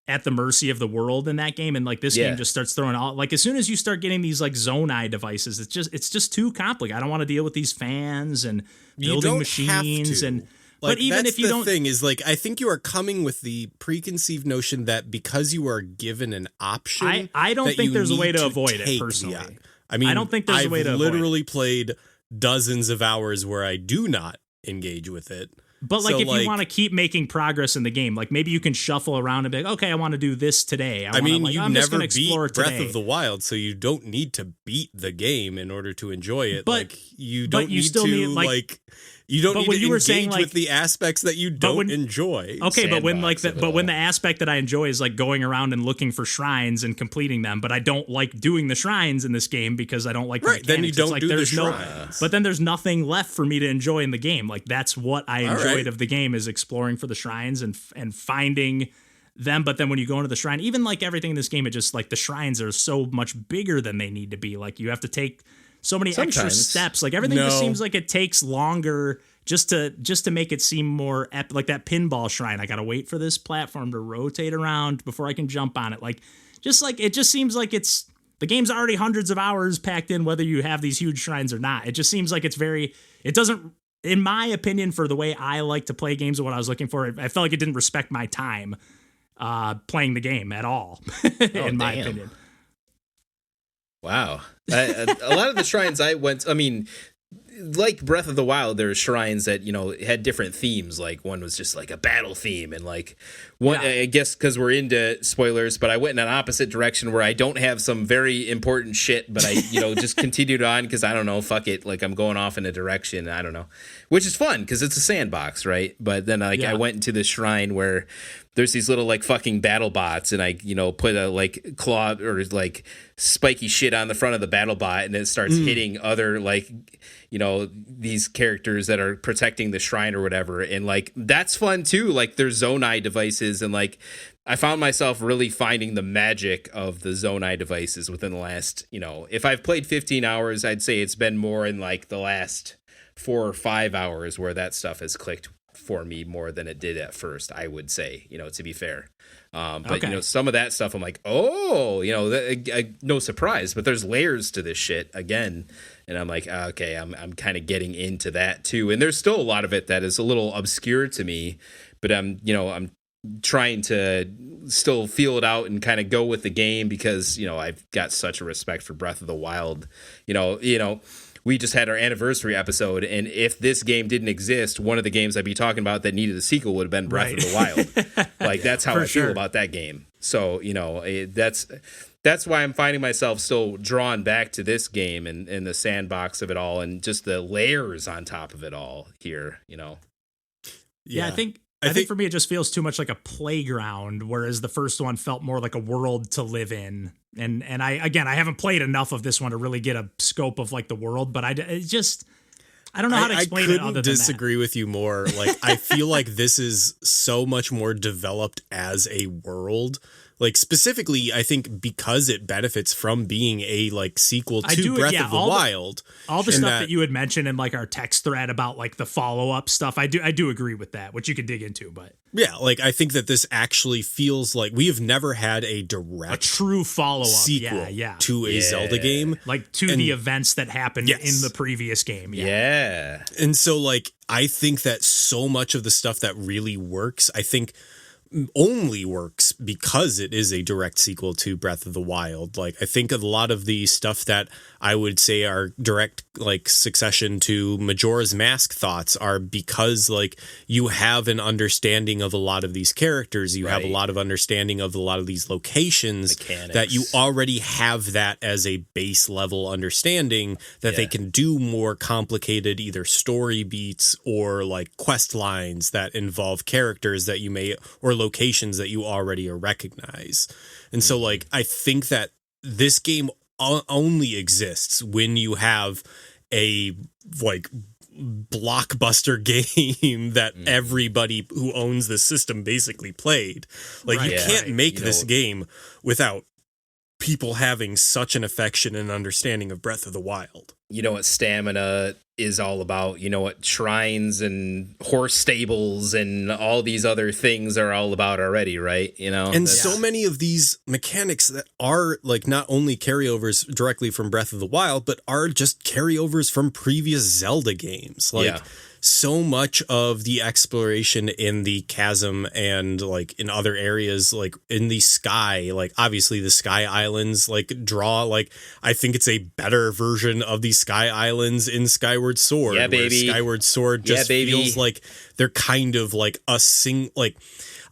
at the mercy of the world in that game, and like this game just starts throwing all, like as soon as you start getting these like zone eye devices, it's just too complicated. I don't want to deal with these fans and building machines and like, but even if you don't, the thing is, like, I think you are coming with the preconceived notion that because you are given an option, I don't think there's a way to avoid it personally. I mean, I don't think there's a way to literally played dozens of hours where I do not engage with it. But like, if you want to keep making progress in the game, like maybe you can shuffle around and be like, okay, I want to do this today. I mean, you never beat Breath of the Wild, so you don't need to beat the game in order to enjoy it. But like, you don't you need still to need, like you don't need when to you were engage saying, like, with the aspects that you don't enjoy. Okay, but when the aspect that I enjoy is like going around and looking for shrines and completing them, but I don't like doing the shrines in this game because I don't like the mechanics. Then you don't like, do there's the shrines. But then there's nothing left for me to enjoy in the game. Like that's what I enjoyed of the game, is exploring for the shrines and finding them. But then when you go into the shrine, even like everything in this game, it just like the shrines are so much bigger than they need to be. Like you have to take so many extra steps. Like everything just seems like it takes longer just to make it seem more epic. Like that pinball shrine, I gotta wait for this platform to rotate around before I can jump on it. Like it just seems like it's the game's already hundreds of hours packed in, whether you have these huge shrines or not. It just seems like it doesn't, in my opinion, for the way I like to play games and what I was looking for, I felt like it didn't respect my time playing the game at all, in my opinion. Wow. A lot of the shrines I went, I mean, like Breath of the Wild, there were shrines that, you know, had different themes. Like one was just like a battle theme, and like one, I guess because we're into spoilers, but I went in an opposite direction where I don't have some very important shit, but I, you know, just continued on because I don't know, fuck it, like I'm going off in a direction, I don't know, which is fun because it's a sandbox, right? But then I went into this shrine where there's these little like fucking battle bots, and I, you know, put a like claw or like spiky shit on the front of the battle bot, and it starts hitting other like, you know, these characters that are protecting the shrine or whatever. And like, that's fun too. Like there's Zonai devices, and like, I found myself really finding the magic of the Zonai devices within the last, you know, if I've played 15 hours, I'd say it's been more in like the last 4 or 5 hours where that stuff has clicked for me more than it did at first, I would say, you know, to be fair. But, you know, some of that stuff I'm like, oh, you know, no surprise, but there's layers to this shit again. And I'm like, okay, I'm kind of getting into that too. And there's still a lot of it that is a little obscure to me, but I'm trying to still feel it out and kind of go with the game because, you know, I've got such a respect for Breath of the Wild. You know, we just had our anniversary episode, and if this game didn't exist, one of the games I'd be talking about that needed a sequel would have been Breath of the Wild. Like, that's how I feel about that game. So, you know, that's why I'm finding myself still drawn back to this game and the sandbox of it all and just the layers on top of it all here, you know. Yeah, I think for me it just feels too much like a playground, whereas the first one felt more like a world to live in. And I haven't played enough of this one to really get a scope of like the world, but I don't know how to explain it other than that. I couldn't disagree with you more. Like, I feel like this is so much more developed as a world. Like, specifically, I think because it benefits from being a like sequel to Breath of the Wild. All the stuff that you had mentioned in like our text thread about like the follow-up stuff, I do agree with that, which you could dig into, but yeah, like I think that this actually feels like we have never had a true follow-up sequel to a Zelda game. Like to the events that happened in the previous game. Yeah. And so like I think that so much of the stuff that really works, I think only works because it is a direct sequel to Breath of the Wild. Like I think a lot of the stuff that I would say are direct like succession to Majora's Mask thoughts are because like you have an understanding of a lot of these characters, you have a lot of understanding of a lot of these locations, mechanics, that you already have that as a base level understanding that they can do more complicated either story beats or like quest lines that involve characters that you may or locations that you already recognize. And so like I think that this game only exists when you have a like blockbuster game that everybody who owns the system basically played. Like you can't make this game without people having such an affection and understanding of Breath of the Wild. You know what stamina is all about, you know what shrines and horse stables and all these other things are all about already, right? You know, and so many of these mechanics that are like not only carryovers directly from Breath of the Wild, but are just carryovers from previous Zelda games. Like so much of the exploration in the chasm and like in other areas, like in the sky, like obviously the Sky Islands like draw, like I think it's a better version of the Sky Islands in Skyward Sword. Yeah, baby. Skyward Sword just feels like they're kind of like like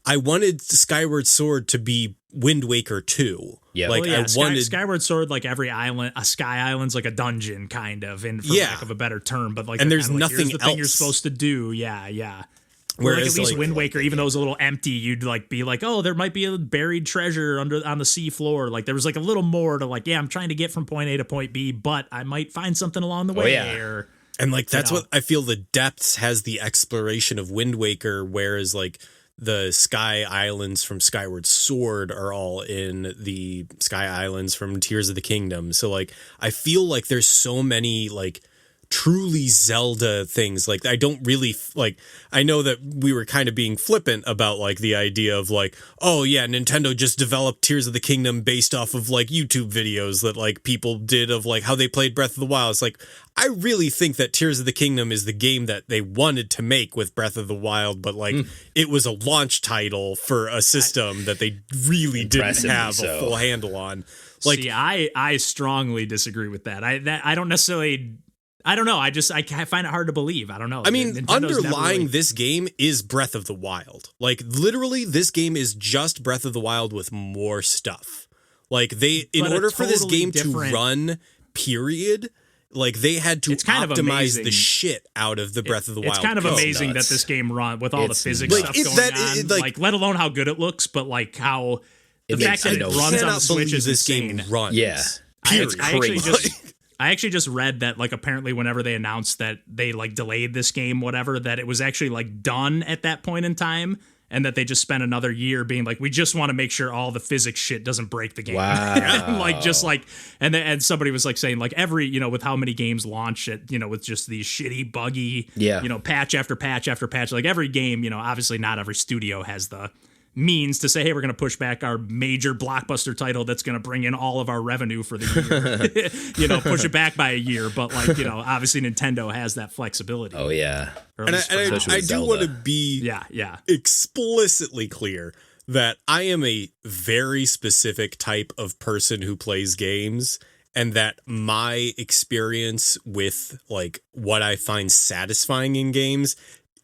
I wanted Skyward Sword to be Wind Waker 2. Yeah, like I wanted Skyward Sword, like every island, a Sky Island's like a dungeon, kind of, and for lack of a better term, but like, and there's like, nothing here's the else thing you're supposed to do. Yeah. Whereas like at least like, Wind Waker, even though it was a little empty, you'd like be like, oh, there might be a buried treasure on the sea floor. Like there was like a little more to like, I'm trying to get from point A to point B, but I might find something along the way. And like that's what I feel the depths has the exploration of Wind Waker, whereas like the Sky Islands from Skyward Sword are all in the Sky Islands from Tears of the Kingdom. So like I feel like there's so many like truly Zelda things. Like, I don't really like, I know that we were kind of being flippant about like the idea of like, oh yeah, Nintendo just developed Tears of the Kingdom based off of like YouTube videos that like people did of like how they played Breath of the Wild. It's like, I really think that Tears of the Kingdom is the game that they wanted to make with Breath of the Wild, but like it was a launch title for a system that they really didn't have a full handle on. Like, see, I strongly disagree with that. I don't necessarily. I don't know. I find it hard to believe. I don't know. I mean, Nintendo's underlying this game is Breath of the Wild. Like, literally, this game is just Breath of the Wild with more stuff. Like, in order for this game to run, period, like, they had to optimize the shit out of the Breath of the Wild. It's kind of amazing that this game run with all the physics stuff going on. Like, let alone how good it looks, but like how the fact that it runs on the Switch is this insane. Game runs. Yeah. I actually just read that like apparently whenever they announced that they like delayed this game, whatever, that it was actually like done at that point in time, and that they just spent another year being like, we just want to make sure all the physics shit doesn't break the game. Wow. Like just like, and somebody was like saying like every, you know, with how many games launch it, you know, with just these shitty buggy, you know, patch after patch after patch, like every game, you know, obviously not every studio has the means to say, hey, we're going to push back our major blockbuster title that's going to bring in all of our revenue for the year. You know, push it back by a year. But like, you know, obviously Nintendo has that flexibility. Oh yeah. And I do want to be explicitly clear that I am a very specific type of person who plays games, and that my experience with like what I find satisfying in games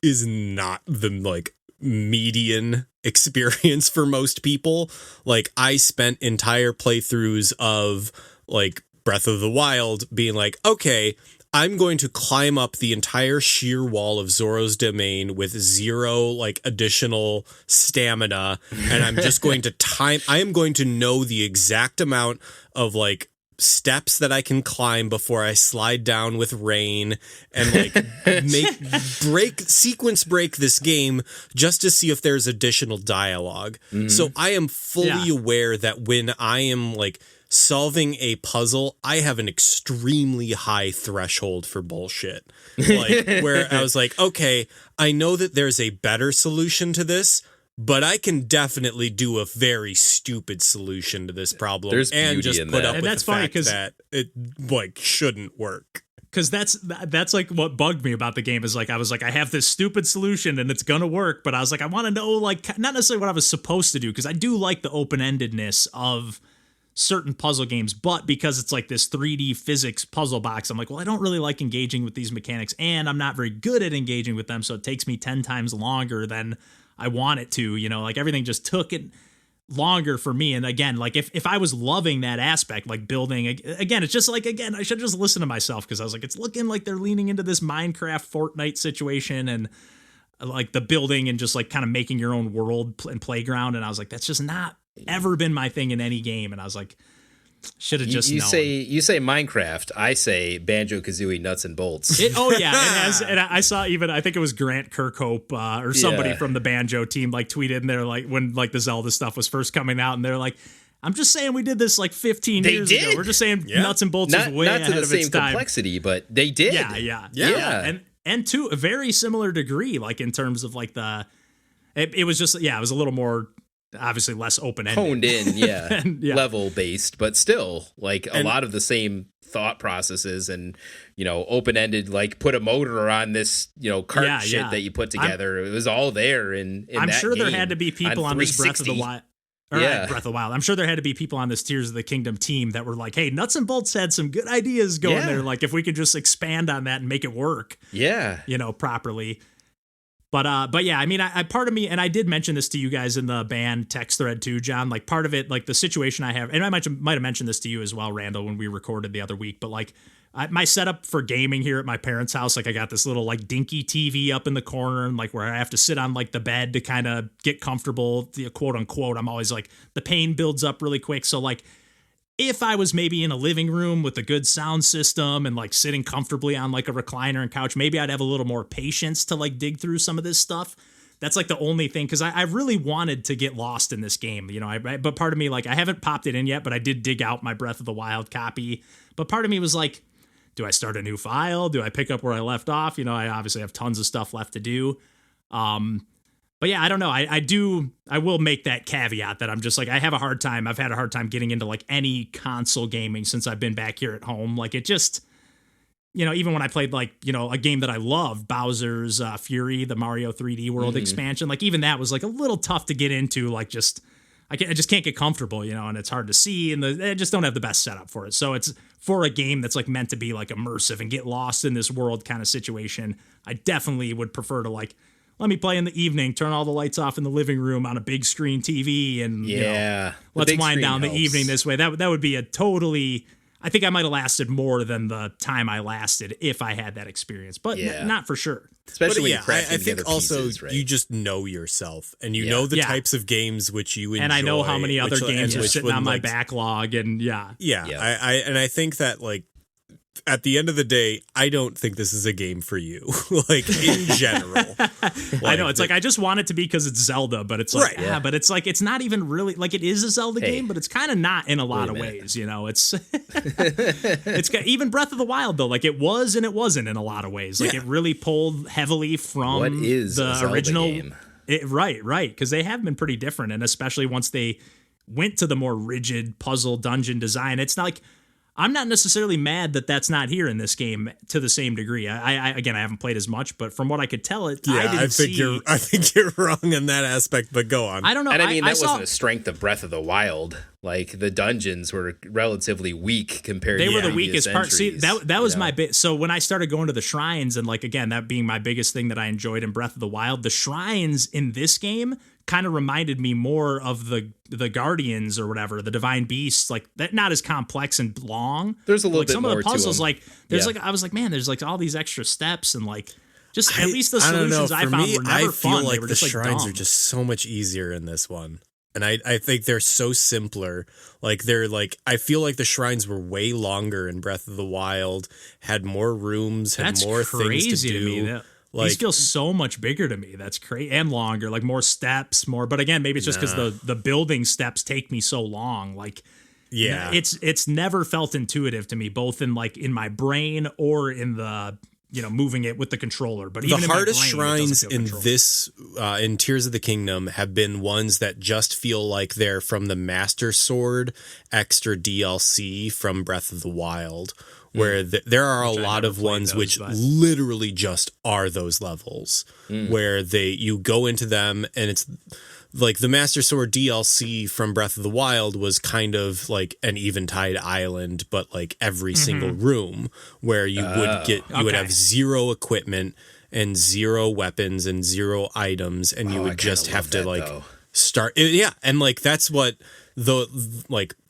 is not the like median experience for most people. Like, I spent entire playthroughs of like Breath of the Wild being like, okay, I'm going to climb up the entire sheer wall of Zoro's domain with 0 like additional stamina, and I'm just going to I am going to know the exact amount of like steps that I can climb before I slide down with rain, and like sequence break this game just to see if there's additional dialogue. So I am fully aware that when I am like solving a puzzle, I have an extremely high threshold for bullshit. Like, where I was like, okay, I know that there's a better solution to this, but I can definitely do a very stupid solution to this problem. There's and just put up and with that's the funny fact that it like shouldn't work. Because that's like what bugged me about the game is like I was like, I have this stupid solution and it's gonna work, but I was like, I want to know like not necessarily what I was supposed to do, because I do like the open-endedness of certain puzzle games, but because it's like this 3D physics puzzle box, I'm like, well, I don't really like engaging with these mechanics, and I'm not very good at engaging with them, so it takes me 10 times longer than I want it to, you know, like everything just took it longer for me. And again, like if I was loving that aspect, like building, again, it's just like, again, I should just listen to myself, because I was like, it's looking like they're leaning into this Minecraft Fortnite situation and like the building and just like kind of making your own world and playground. And I was like, that's just not ever been my thing in any game. And I was like, should have just known. You say Minecraft. I say Banjo-Kazooie nuts and bolts. It has, and I saw even, I think it was Grant Kirkhope or somebody from the Banjo team like tweeted, and they're like, when like the Zelda stuff was first coming out, and they're like, I'm just saying we did this like 15 years ago. We're just saying nuts and bolts is way ahead of its time. Not to the same complexity, but they did. Yeah. And to a very similar degree, like in terms of like it was just, it was a little more, obviously less open-ended. Honed in, level-based, but still, like, a lot of the same thought processes and, you know, open-ended, like, put a motor on this, you know, cart shit that you put together. It was all there in I'm that sure there game had to be people on this Breath of the Wild. Breath of the Wild. I'm sure there had to be people on this Tears of the Kingdom team that were like, hey, Nuts and Bolts had some good ideas going there. Like, if we could just expand on that and make it work, you know, properly. But yeah, I mean, I part of me, and I did mention this to you guys in the band text thread too, John, like part of it, like the situation I have, and I might have mentioned this to you as well, Randall, when we recorded the other week, but like my setup for gaming here at my parents' house, like I got this little like dinky TV up in the corner, and like where I have to sit on like the bed to kind of get comfortable, the quote unquote. I'm always like, the pain builds up really quick. So like, if I was maybe in a living room with a good sound system and like sitting comfortably on like a recliner and couch, maybe I'd have a little more patience to like dig through some of this stuff. That's like the only thing, because I really wanted to get lost in this game, you know. But part of me, like, I haven't popped it in yet, but I did dig out my Breath of the Wild copy. But part of me was like, do I start a new file? Do I pick up where I left off? You know, I obviously have tons of stuff left to do. But yeah, I don't know. I will make that caveat that I'm just like, I've had a hard time getting into like any console gaming since I've been back here at home. Like it just, you know, even when I played like, you know, a game that I loved, Bowser's Fury, the Mario 3D World expansion, like even that was like a little tough to get into, like just, I just can't get comfortable, you know, and it's hard to see, and I just don't have the best setup for it. So it's for a game that's like meant to be like immersive and get lost in this world kind of situation. I definitely would prefer to like, let me play in the evening, turn all the lights off in the living room on a big screen TV, and you know, let's wind down the evening this way. That would be a totally. I think I might have lasted more than the time I lasted if I had that experience, but not for sure. Especially when I think also pieces, right? you just know yourself, and you know the types of games which you enjoy, and I know how many other games are sitting on my backlog, and I think that like at the end of the day, I don't think this is a game for you. Like in general, like, I know it's like I just want it to be because it's Zelda, but it's like but it's like it's not even really like it is a Zelda game, but it's kind of not in a lot of ways. You know, it's it's got even Breath of the Wild though, like it was and it wasn't in a lot of ways. Like it really pulled heavily from what is the a original game? Right, because they have been pretty different, and especially once they went to the more rigid puzzle dungeon design, it's not like. I'm not necessarily mad that that's not here in this game to the same degree. I haven't played as much, but from what I could tell, I think you're wrong in that aspect. But go on. I don't know. And I mean, that wasn't a strength of Breath of the Wild. Like the dungeons were relatively weak compared. They to were the weakest part. See, that was my bit. So when I started going to the shrines, and like again, that being my biggest thing that I enjoyed in Breath of the Wild, the shrines in this game kind of reminded me more of the Guardians or whatever, the Divine Beasts, like that, not as complex and long. There's a little like bit some more of the puzzles, to 'em. like there's like I was like, man, there's like all these extra steps and like just at least the solutions I found were never fun. I feel like they were the just shrines dumb. are just so much easier in this one. And I think they're so simpler. Like they're like I feel like the shrines were way longer in Breath of the Wild, had more rooms, had more things to do. Me. These feel so much bigger to me. That's crazy, and longer, like more steps, more. But again, maybe it's just because the building steps take me so long. Like, it's never felt intuitive to me, both in like in my brain or in the moving it with the controller. But even the in hardest my brain, shrines in this in Tears of the Kingdom have been ones that just feel like they're from the Master Sword extra DLC from Breath of the Wild. Where there are a lot of ones which literally just are those levels where you go into them and it's like the Master Sword DLC from Breath of the Wild was kind of like an Eventide Island, but like every single room where you would have zero equipment and zero weapons and zero items, and you would just have to start. Yeah. And like, that's what the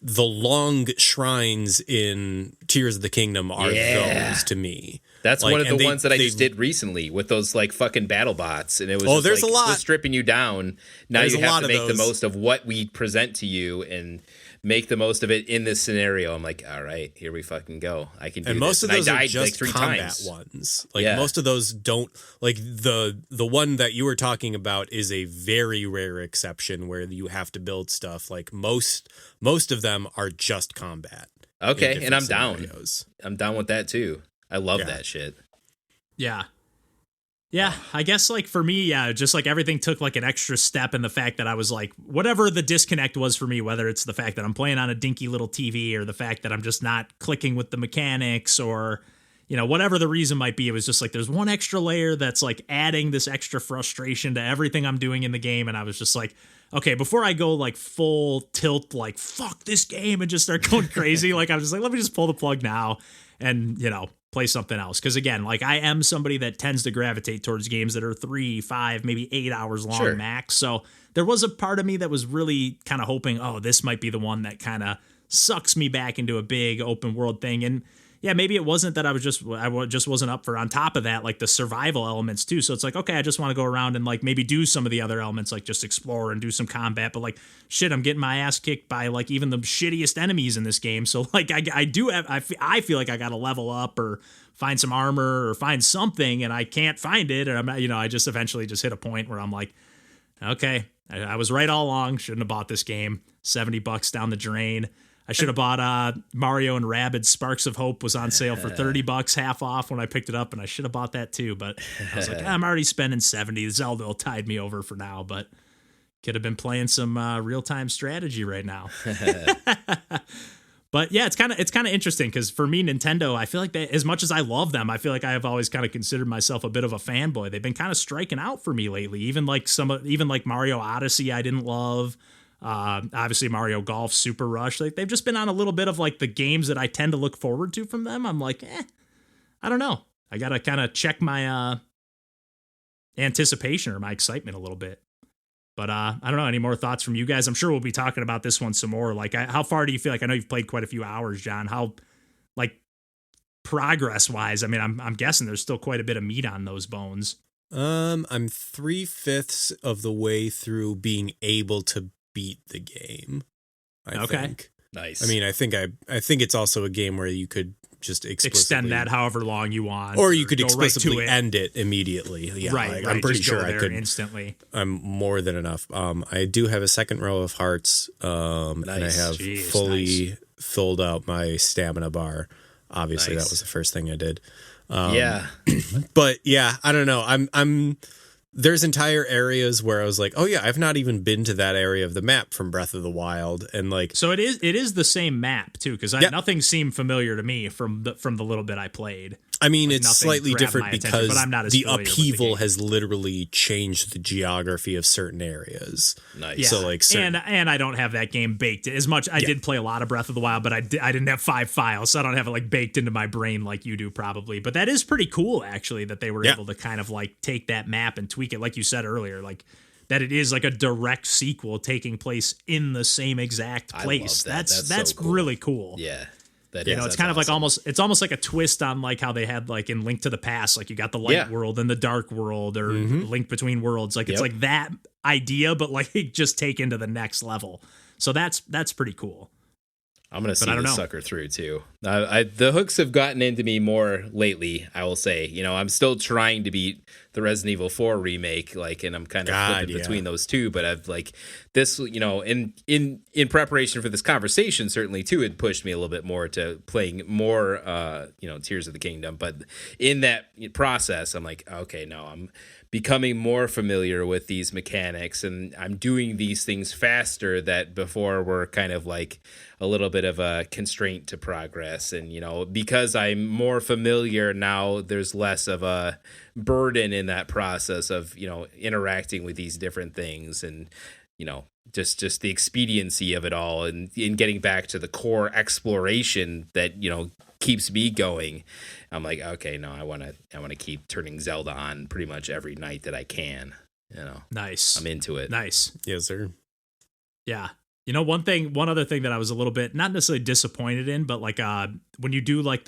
long shrines in Tears of the Kingdom are those to me. That's one of the ones that I just did recently with those like fucking battle bots, and it was just there's like, a lot. we're stripping you down. Now you have to make the those. most of what we present to you and make the most of it in this scenario. I'm like, all right, here we fucking go. I can do and this. Most of those I died are just like 3 combat times. ones. Like most of those don't like the one that you were talking about is a very rare exception where you have to build stuff. Like most of them are just combat. Okay, and I'm scenarios. down. I'm down with that too. I love that shit. Yeah. Yeah, I guess like for me, just like everything took like an extra step in the fact that I was like, whatever the disconnect was for me, whether it's the fact that I'm playing on a dinky little TV or the fact that I'm just not clicking with the mechanics or, whatever the reason might be, it was just like there's one extra layer that's like adding this extra frustration to everything I'm doing in the game. And I was just like, okay, before I go like full tilt, like fuck this game and just start going crazy, like I was just like, let me just pull the plug now and, play something else. Because again, like I am somebody that tends to gravitate towards games that are 3, 5, maybe 8 hours long max. So there was a part of me that was really kind of hoping, oh, this might be the one that kind of sucks me back into a big open world thing. And yeah, maybe it wasn't that I just wasn't up for, on top of that, like the survival elements too. So it's like, okay, I just want to go around and like maybe do some of the other elements, like just explore and do some combat. But like, shit, I'm getting my ass kicked by like even the shittiest enemies in this game. So like, I feel like I got to level up or find some armor or find something, and I can't find it. And I'm not, I just eventually just hit a point where I'm like, okay, I was right all along. Shouldn't have bought this game. $70 down the drain. I should have bought Mario and Rabbids Sparks of Hope was on sale for $30, half off when I picked it up, and I should have bought that too. But I was like, I'm already spending 70. Zelda will tide me over for now, but could have been playing some real-time strategy right now. But yeah, it's kind of interesting because for me, Nintendo, I feel like they, as much as I love them, I feel like I have always kind of considered myself a bit of a fanboy. They've been kind of striking out for me lately. Even like Mario Odyssey, I didn't love. Obviously Mario Golf, Super Rush. Like they've just been on a little bit of like the games that I tend to look forward to from them. I'm like, I don't know. I gotta kind of check my anticipation or my excitement a little bit. But I don't know. Any more thoughts from you guys? I'm sure we'll be talking about this one some more. Like, how far do you feel like? I know you've played quite a few hours, John. How, like, progress wise? I mean, I'm guessing there's still quite a bit of meat on those bones. I'm 3/5 of the way through being able to beat the game. I think. Nice. I mean, I think it's also a game where you could just extend that however long you want, or you could explicitly end it immediately. Yeah, right. I'm pretty sure I could instantly. I'm more than enough. I do have a second row of hearts, and I have fully filled out my stamina bar. Obviously, that was the first thing I did. But yeah, I don't know. I'm there's entire areas where I was like, oh yeah, I've not even been to that area of the map from Breath of the Wild, and like, so it is the same map too, because nothing seemed familiar to me from the little bit I played. I mean, it's slightly different because but I'm not as the upheaval has lliterally changed the geography of certain areas. Nice. Yeah. So like, and I don't have that game baked as much. I did play a lot of Breath of the Wild, but I didn't have 5 files, so I don't have it like baked into my brain like you do probably. But that is pretty cool actually that they were able to kind of like take that map and tweak it, like you said earlier, like that it is like a direct sequel taking place in the same exact place. That's so cool. Really cool. Yeah. It's kind of like almost like a twist on like how they had like in Link to the Past, like you got the light world and the dark world, or Link Between Worlds. Like it's like that idea, but like just taken to the next level. So that's pretty cool. I'm gonna see this sucker through too. The hooks have gotten into me more lately. I will say, I'm still trying to beat the Resident Evil 4 remake, like, and I'm kind of flipping between those two. But I've like this, in preparation for this conversation, certainly too, it pushed me a little bit more to playing more, Tears of the Kingdom. But in that process, I'm like, okay, no, I'm becoming more familiar with these mechanics, and I'm doing these things faster that before were kind of like a little bit of a constraint to progress. And, because I'm more familiar now, there's less of a burden in that process of, interacting with these different things and, just the expediency of it all, and in getting back to the core exploration that, keeps me going. I'm like, okay, no, I want to keep turning Zelda on pretty much every night that I can. Nice. I'm into it. Nice. Yes, sir. Yeah. One other thing that I was a little bit not necessarily disappointed in, but like when you do like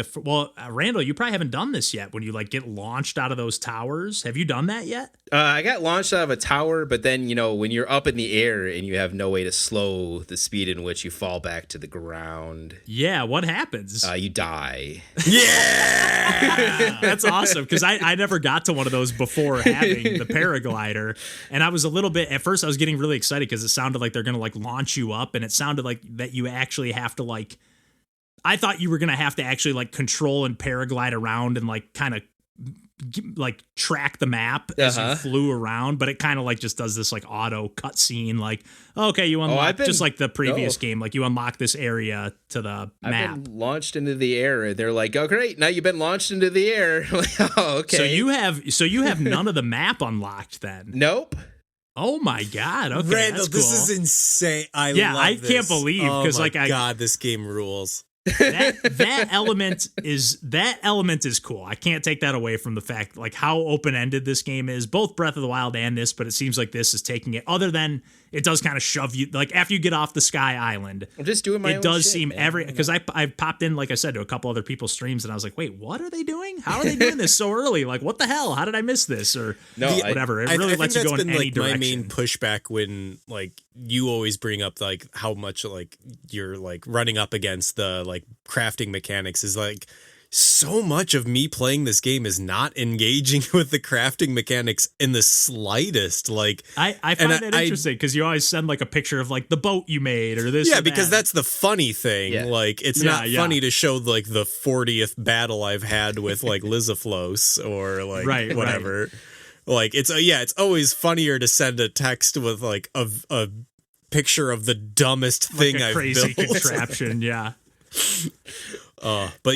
Randall, you probably haven't done this yet. When you like get launched out of those towers, have you done that yet? I got launched out of a tower, but then when you're up in the air and you have no way to slow the speed in which you fall back to the ground. Yeah, what happens? You die. Yeah, that's awesome because I never got to one of those before having the paraglider, and I was a little bit at first. I was getting really excited because it sounded like they're gonna like launch you up, and it sounded like that you actually have to like. I thought you were gonna have to actually like control and paraglide around and like kind of like track the map as you flew around, but it kind of like just does this like auto cutscene, like okay, you unlock just like the previous game, like you unlock this area to the map. I've been launched into the air, and they're like, "Oh, great! Now you've been launched into the air." Like, oh, okay. So you have none of the map unlocked then? Nope. Oh my God! Okay, Randall, that's cool. This is insane. I can't believe because God, this game rules. that element is cool. I can't take that away from the fact like how open-ended this game is, both Breath of the Wild and this, but it seems like this is taking it, other than it does kind of shove you like after you get off the Sky Island. I'm just doing my own does shit, seem man. because I popped in, like I said, to a couple other people's streams, and I was like, wait, what are they doing? How are they doing this so early? Like, what the hell? How did I miss this? Or whatever. It really lets you go in any direction. My main pushback when like you always bring up like how much like you're like running up against the like crafting mechanics is like so much of me playing this game is not engaging with the crafting mechanics in the slightest. Like I find that interesting because you always send like a picture of like the boat you made or this. Yeah, or because that. that's the funny thing. Yeah. Like it's not funny to show like the 40th battle I've had with like Lizaflos or like whatever. Like it's always funnier to send a text with like a picture of the dumbest thing like a I've crazy built. contraption. Yeah. But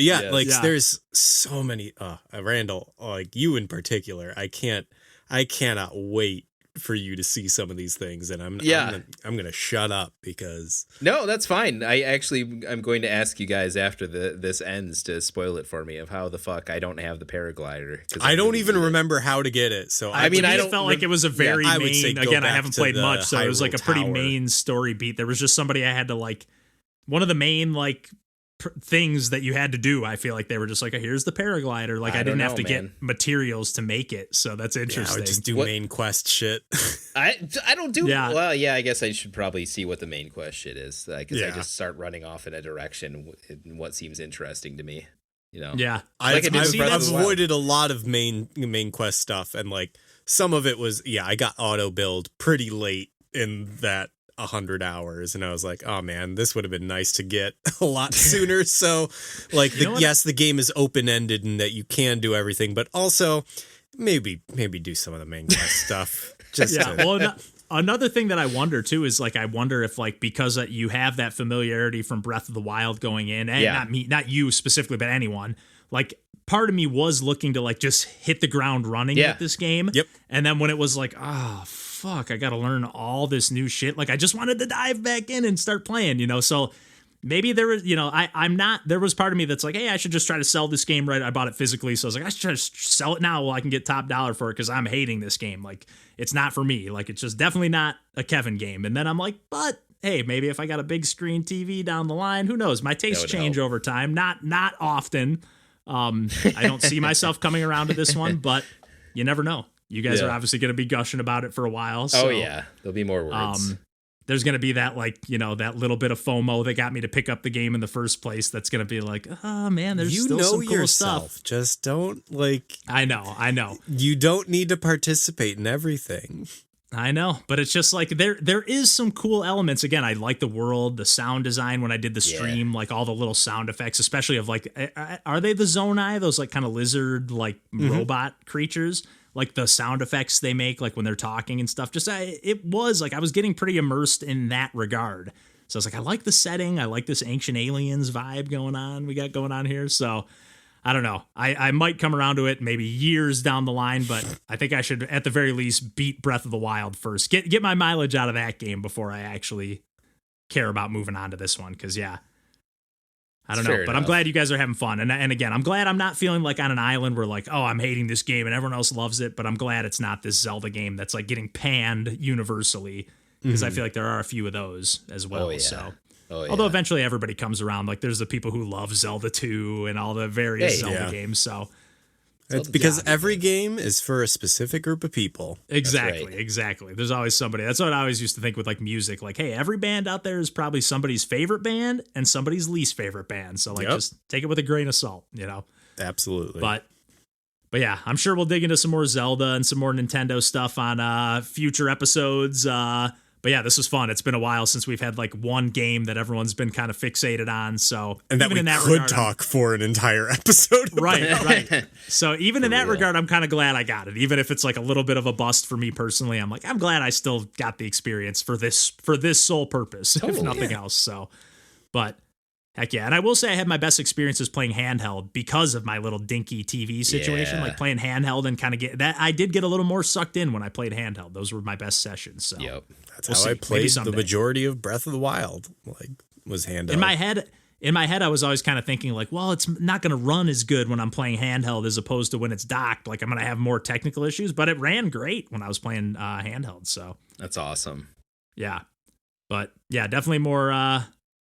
there's so many Randall, like you in particular, I cannot wait for you to see some of these things, and I'm gonna shut up because No, that's fine. I'm going to ask you guys after this ends to spoil it for me of how the fuck I don't have the paraglider. I don't even remember how to get it. So I just felt like it was a very I would say main. go Again, I back haven't to played the much, so it was like a pretty Hyrule main story beat. There was just somebody I had to like. One of the main like things that you had to do. I feel like they were just like, oh, here's the paraglider. Like I didn't have to get materials to make it, so that's interesting. I would just do main quest shit. I don't do Yeah. I guess I should probably see what the main quest shit is because I just start running off in a direction in what seems interesting to me. You know, Yeah, I've Wild. avoided a lot of main quest stuff, and like some of it was I got auto build pretty late in that 100 hours, and I was like, oh man, this would have been nice to get a lot sooner. So like the game is open-ended and that you can do everything, but also maybe do some of the main quest stuff. Another thing that I wonder too is like I wonder if like because you have that familiarity from Breath of the Wild going in, and not you specifically, but anyone, like part of me was looking to like just hit the ground running with this game. Yep. And then when it was like, fuck, I got to learn all this new shit. Like I just wanted to dive back in and start playing, so maybe there was, there was part of me that's like, hey, I should just try to sell this game right. I bought it physically. So I was like, I should try to sell it now while I can get top dollar for it. Cause I'm hating this game. Like it's not for me. Like it's just definitely not a Kevin game. And then I'm like, but hey, maybe if I got a big screen TV down the line, who knows? My tastes change over time. Not often. I don't see myself coming around to this one, but you never know. You guys are obviously going to be gushing about it for a while. So, there'll be more words. There's going to be that that little bit of FOMO that got me to pick up the game in the first place. That's going to be like, oh man, there's still some cool stuff. Just don't I know. You don't need to participate in everything. I know, but it's just like there is some cool elements. Again, I like the world, the sound design when I did the stream, like all the little sound effects, especially of like, are they the Zonai? Those like kind of lizard, like robot creatures, like the sound effects they make, like when they're talking and stuff. Just, it was like, I was getting pretty immersed in that regard. So I was like, I like the setting. I like this Ancient Aliens vibe we got going on here. So I don't know. I might come around to it maybe years down the line, but I think I should at the very least beat Breath of the Wild first. Get my mileage out of that game before I actually care about moving on to this one. Cause I don't know, but I'm glad you guys are having fun. And again, I'm glad I'm not feeling like on an island where like, oh, I'm hating this game and everyone else loves it. But I'm glad it's not this Zelda game that's like getting panned universally. Cause I feel like there are a few of those as well. So. Although eventually everybody comes around, like there's the people who love Zelda 2 and all the various Zelda games. So it's because every game is for a specific group of people. Exactly. There's always somebody. That's what I always used to think with like music. Like, hey, every band out there is probably somebody's favorite band and somebody's least favorite band. So like, just take it with a grain of salt, Absolutely. But yeah, I'm sure we'll dig into some more Zelda and some more Nintendo stuff on future episodes. But yeah, this was fun. It's been a while since we've had like one game that everyone's been kind of fixated on. So and that we could talk for an entire episode. Right. So even in that regard, I'm kind of glad I got it. Even if it's like a little bit of a bust for me personally, I'm like, I'm glad I still got the experience for this sole purpose, if nothing else. So, but heck yeah. And I will say I had my best experiences playing handheld because of my little dinky TV situation, like playing handheld and kind of get that. I did get a little more sucked in when I played handheld. Those were my best sessions. So that's how I played the majority of Breath of the Wild, like was handheld. In my head, I was always kind of thinking like, well, it's not going to run as good when I'm playing handheld as opposed to when it's docked. Like I'm going to have more technical issues, but it ran great when I was playing handheld. So that's awesome. Yeah. But yeah, definitely more, I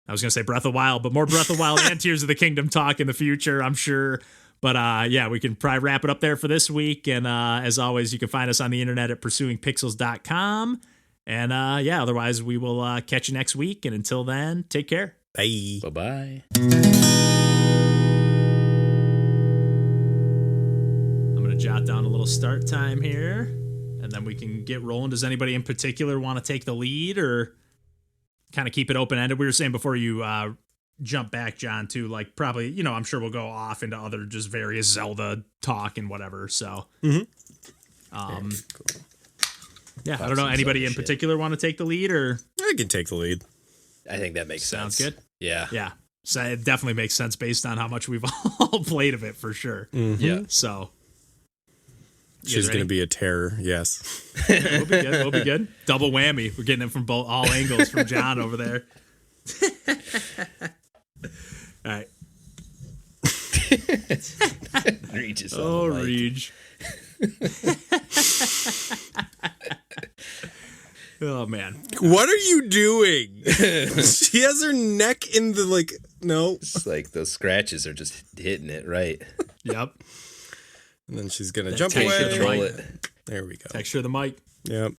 was going to say Breath of the Wild, but more Breath of the Wild and Tears of the Kingdom talk in the future, I'm sure. But yeah, we can probably wrap it up there for this week. And as always, you can find us on the internet at pursuingpixels.com. And yeah, otherwise we will catch you next week. And until then, take care. Bye. Bye-bye. little start time here, and then we can get rolling. Does anybody in particular want to take the lead, or kind of keep it open-ended? We were saying before you jump back, John, too, like probably, you know, I'm sure we'll go off into other just various Zelda talk and whatever. So, Cool. yeah, I don't know. Anybody in particular want to take the lead, or I can take the lead. I think that makes sounds sense. good? Yeah. Yeah. So it definitely makes sense based on how much we've all played of it, for sure. Yeah. So She's going to be a terror. Yes. we'll be good. We'll be good. Double whammy. We're getting it from all angles from John over there. All right. Reach is on Oh, the mic. Reach. Oh, man. What are you doing? She has her neck in the, like, no. It's like those scratches are just hitting it right. Yep. And then she's going to jump texture away. of the Control mic. it. There we go. Texture of the mic. Yep.